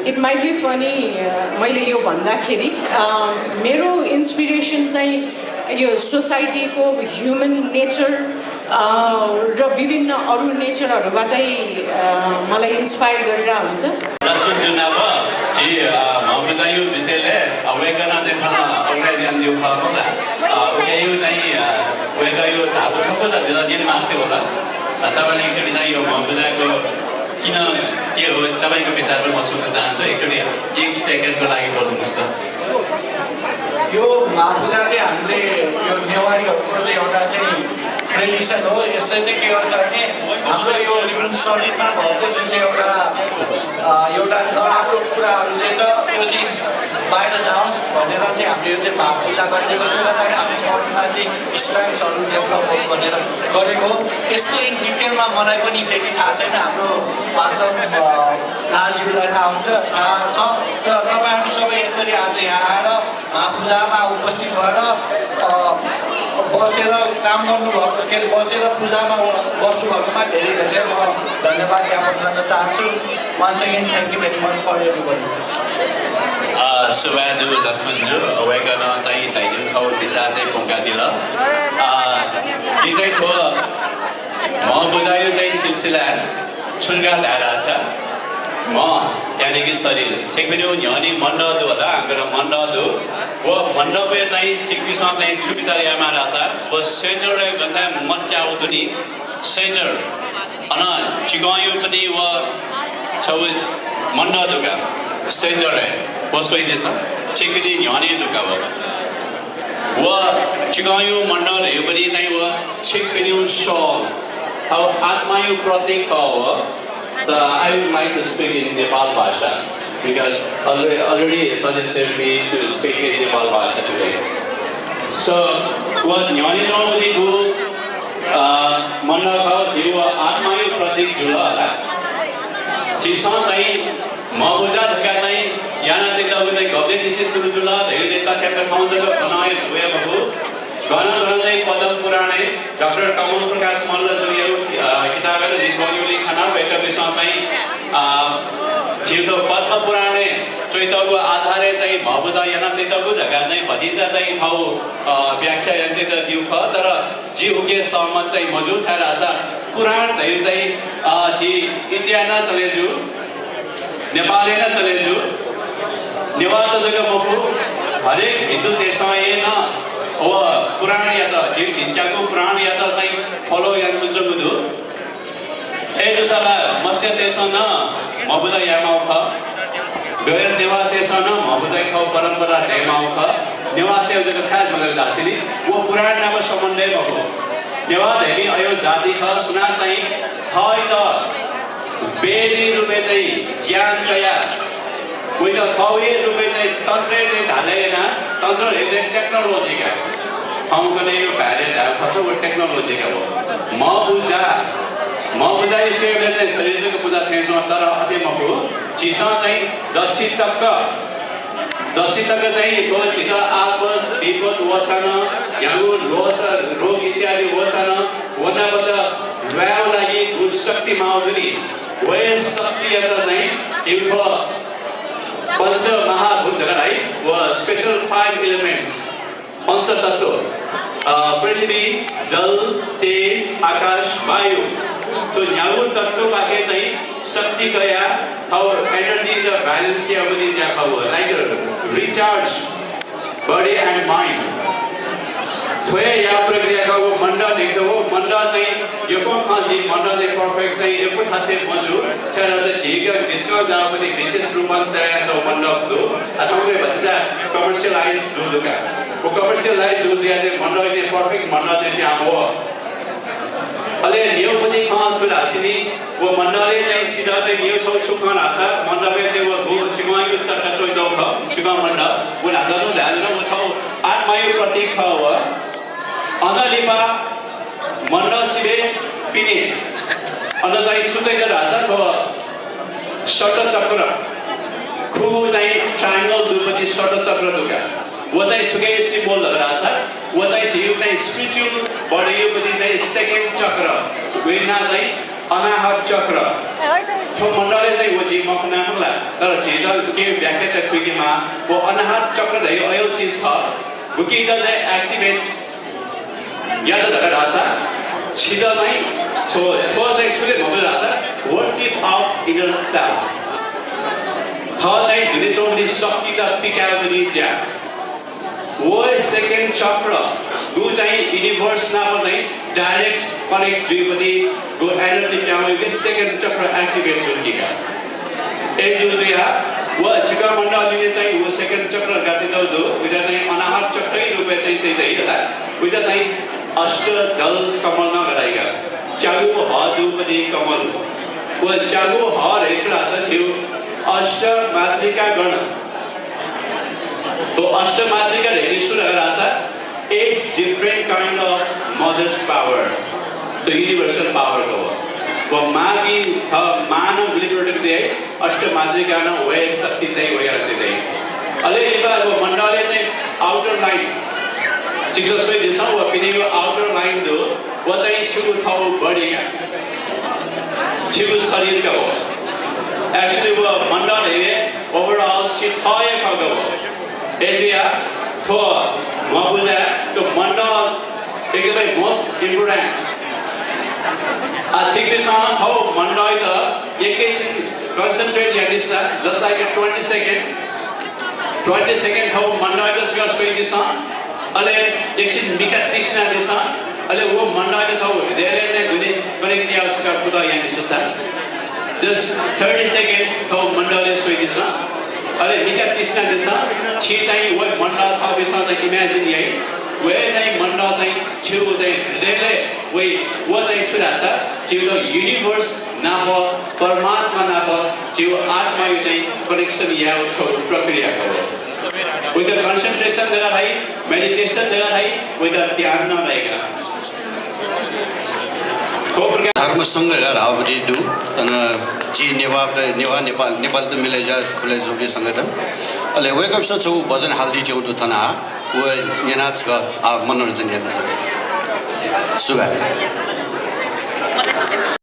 इट माइट बी फनी, मैले यो भन्दाखेरि मेरो इन्सपिरेसन चाहिँ यो सोसाइटीको ह्युमन नेचर र विभिन्न अरू नेचरहरूबाटै मलाई इन्स्पायर गरिरहेको हुन्छ। यो विषयले वेगना चाहिँ अर्गनाइजेसन यो खानुला यो चाहिँ वेगा यो धाबो सबैले दिदा दिन मास्ते होला तपाईले एकचोटि चाहिँ यो पूजाको किन के हो तपाईको विचारमा म सुन्न चाहन्छु। एकचोटि 1 सेकेन्डको लागि बोल्नुस् त। यो महापूजा चाहिँ हामीले यो नेवारीहरूको चाहिँ एउटा चाहिँ ट्रेडिसन हो यसले चाहिँ के गर्छ भने हाम्रो यो जुन शरीरमा भएको जुन चाहिँ एउटा नराम्रो कुराहरू चाहिँ छ त्यो चाहिँ बाहिर जाओस् भनेर चाहिँ हामीले यो चाहिँ भाव पूजा गरेको जसले गर्दाखेरि आफ्नो बडीमा चाहिँ स्ट्रेङ्थ्सहरू डेभलप होस् भनेर गरेको यसको इन डिटेलमा मलाई पनि त्यति थाहा छैन हाम्रो भाषा लालज्यूलाई थाहा छ र तपाईँहरू सबै यसरी आज यहाँ आएर महापूजामा उपस्थित भएर बसेर काम गर्नुभएको के अरे बसेर पूजामा बस्नुभएकोमा धेरै धेरै म धन्यवाद ज्ञापन गर्न चाहन्छु once again thank you very much for everybody सुबादु लक्ष्मणज्यू अवेगन चाहिँ दाइजु खौ विचार चाहिँ पोङ्कादिल यी चाहिँ थो म बुझायो चाहिँ सिलसिला छुनगा धारा छ म यानी कि शरीर ठिक पनि न्यानी मण्डदु होला हाम्रो मण्डदु वो मण्डपे चाहिँ चिकपिसा चाहिँ छुपिचार यामा रासा वो सेन्टर रे गन्दा मच्चा उदुनी सेन्टर अन चिगायो पनि वो छौ मण्डदुका सेन्टर रे बसोइ देश चिकनी न्यानी दुका वो चिगायो मण्डल यो पनि चाहिँ वो चिकपिनु सॉल how आत्मायु प्रतीक हो. So I would like to speak in Nepal Bhasha because already suggested me to speak in Nepal Bhasha today. So what Nyani Chomudi go Manda Kao Jiwa Atmayu Prasik Jula Chisa Sai Mabuja Dhaka Sai Yana Deka with a goblin disease to Jula, the Udeta kept a pound of Kanai way of a book. Gana Gana Padam Purane, Dr. Kamal Prakash Malla Julia Kitaka is volume Kana Veka Vishamai Chito Padma Purane, Choitagu Adhare Sai, Mabuda Yana Tetagu, the Gazai Padita Sai, how Vyakya and the Duka, Tara, Jiuke Samat Sai, Maju Sarasa, Puran, the Usai, Indiana Chaleju, Nepalina Chaleju, Nevada Zagamoku, Hare, Hindu Tesayena. पुराण या त जीव चिंचाको पुराण या त चाहिँ follow या सुजुगुदु ए दुसला मस्या तेसन मबुदा यामाउ ख गएर नेवा तेसन मबुदा ख परम्परा देमाउ ख नेवा ते जग खास मले दासिनी वो पुराण नाम सम्बन्धै भएको नेवा देवी अयो जाति ख सुना चाहिँ थै त बेदी रुपे चाहिँ ज्ञान चया कोही त खौए रुपे चाहिँ तन्त्रे चाहिँ ढालेना तन्त्र चाहिँ टेक्नोलोजी का हम कने यो बारे दा फसो टेक्नोलोजी का हो म बुझा यसले चाहिँ शरीरको पूजा थेसो तर अझै मको चिसा चाहिँ दक्षि तक चाहिँ तो चिता आप विपद वसन यागु रोग इत्यादि वसन वनाबाट ल्याउ लागि गुण शक्ति माउनी वे शक्ति यता चाहिँ जिउको पंच महाभूत है वो स्पेशल 5 एलिमेंट्स पंच तत्व पृथ्वी जल तेज आकाश वायु तो न्याउ तत्व बाके चाहिँ शक्ति गया और एनर्जी द बैलेंस या बनी जा पाओ like recharge body and mind थोए या प्रक्रिया का वो मंडा देखते हो मंडा चाहिँ यो को खाली मंडा दे परफेक्ट चाहिँ यो को खासे मजु छरा से ठीक है इसको जा पनि विशेष रूपान्तरण तो मंडा जो अथवा बच्चा कमर्शियलाइज जो दुका वो कमर्शियलाइज जो दिया दे मंडा दे परफेक्ट मंडा दे क्या हो अले नियो पनि खान छुरा सिनी वो मंडा ले चाहिँ सीधा से नियो सो छुकान आसा मंडा पे ते वो गो चिमा यो चक्का चोइ दो ख चिमा मंडा वो ना जानो ध्यान न वो थाउ आत्मायु प्रतीक ख हो अनलिपा मंडा सिबे पिने अनलाई छुतै राजा को शट चक्र खु चाहिँ ट्रायंगल दुपति शट चक्र दुका वो चाहिँ छुके सिम्बल राजा वो चाहिँ जिउ चाहिँ स्पिरिचुअल बडी पनि चाहिँ सेकेन्ड चक्र वेना चाहिँ अनाहत चक्र तो मंडले चाहिँ वो जी मखना होला तर जिजा के व्याख्या त खुकीमा वो अनाहत चक्र दै अयो चीज छ बुकी द चाहिँ एक्टिभेट याद धगर आशा सीधा चाहिँ छो चाहिँ छुले भोगल आशा वर्शिप अफ इनर सेल्फ ह चाहिँ दुने चौबडी शक्ति का पिका पनि ज्या वो सेकेन्ड चक्र दु चाहिँ युनिभर्स नाम चाहिँ डाइरेक्ट कनेक्ट जी पनि गो एनर्जी प्याउने के सेकेन्ड चक्र एक्टिभेट जुकिका ए जुजिया वो चिका मण्डलले चाहिँ वो सेकेन्ड चक्र गाते दो जो उदा चाहिँ अनाहत चक्रै रुपे चाहिँ त्यही होला उदा चाहिँ अष्ट दल कमल नगराइका चागु हजुपति कमल व चागु हर हेसुरासा छिउ अष्ट मातृका गण तो अष्ट मातृका हेसुरासा 8 different kind of mother's power the universal power को वो माँ की मानव लिबरेटिव दे अष्ट मातृका न वे शक्ति चाहिए वे रखते थे अले ये बार वो मंडले ने आउटर लाइन चिकलो स्वे जिसना वो पिने वो आउटर लाइन दो वो चाहिए चिकु थाउ बड़ी चिकु शरीर का वो एक्चुअली वो मंडले में ओवरऑल चिताये का वो एशिया तो मबुजा तो मंडल एक भाई मोस्ट इम्पोर्टेंट चिकित्सा थाउ मंडल तो ये कैसे concentrate yeah Disha just like a 20 second थाउ मंडल तो इसका स्वे दिशा अले एक चीज मिका दिशा दिशा अले वो मंडल तो थाउ देरे ने गुने कनेक्ट किया उसका पुता या दिशा just 30 second थाउ मंडल स्वे दिशा अले मिका दिशा छी चाहिँ वो मंडल थाउ दिशा चाहिँ इमेजिन यही वे चाहिँ मंडल चाहिँ छिउ चाहिँ देले वो चाहिँ छुरासा छिउ युनिभर्स नाप परमात्मा नाप छिउ आत्मा यो चाहिँ कनेक्सन या प्रक्रिया को with the concentration देगा भाई मेडिटेशन देगा भाई with the ध्यान ना रहेगा धर्म संघ रावड़ी दु तना जी नेपाल तो मिले जा खुले जो भी संगठन अले वे कब से भजन हालदी जो तो तना वो नेनाच का मनोरंजन याद से सुबह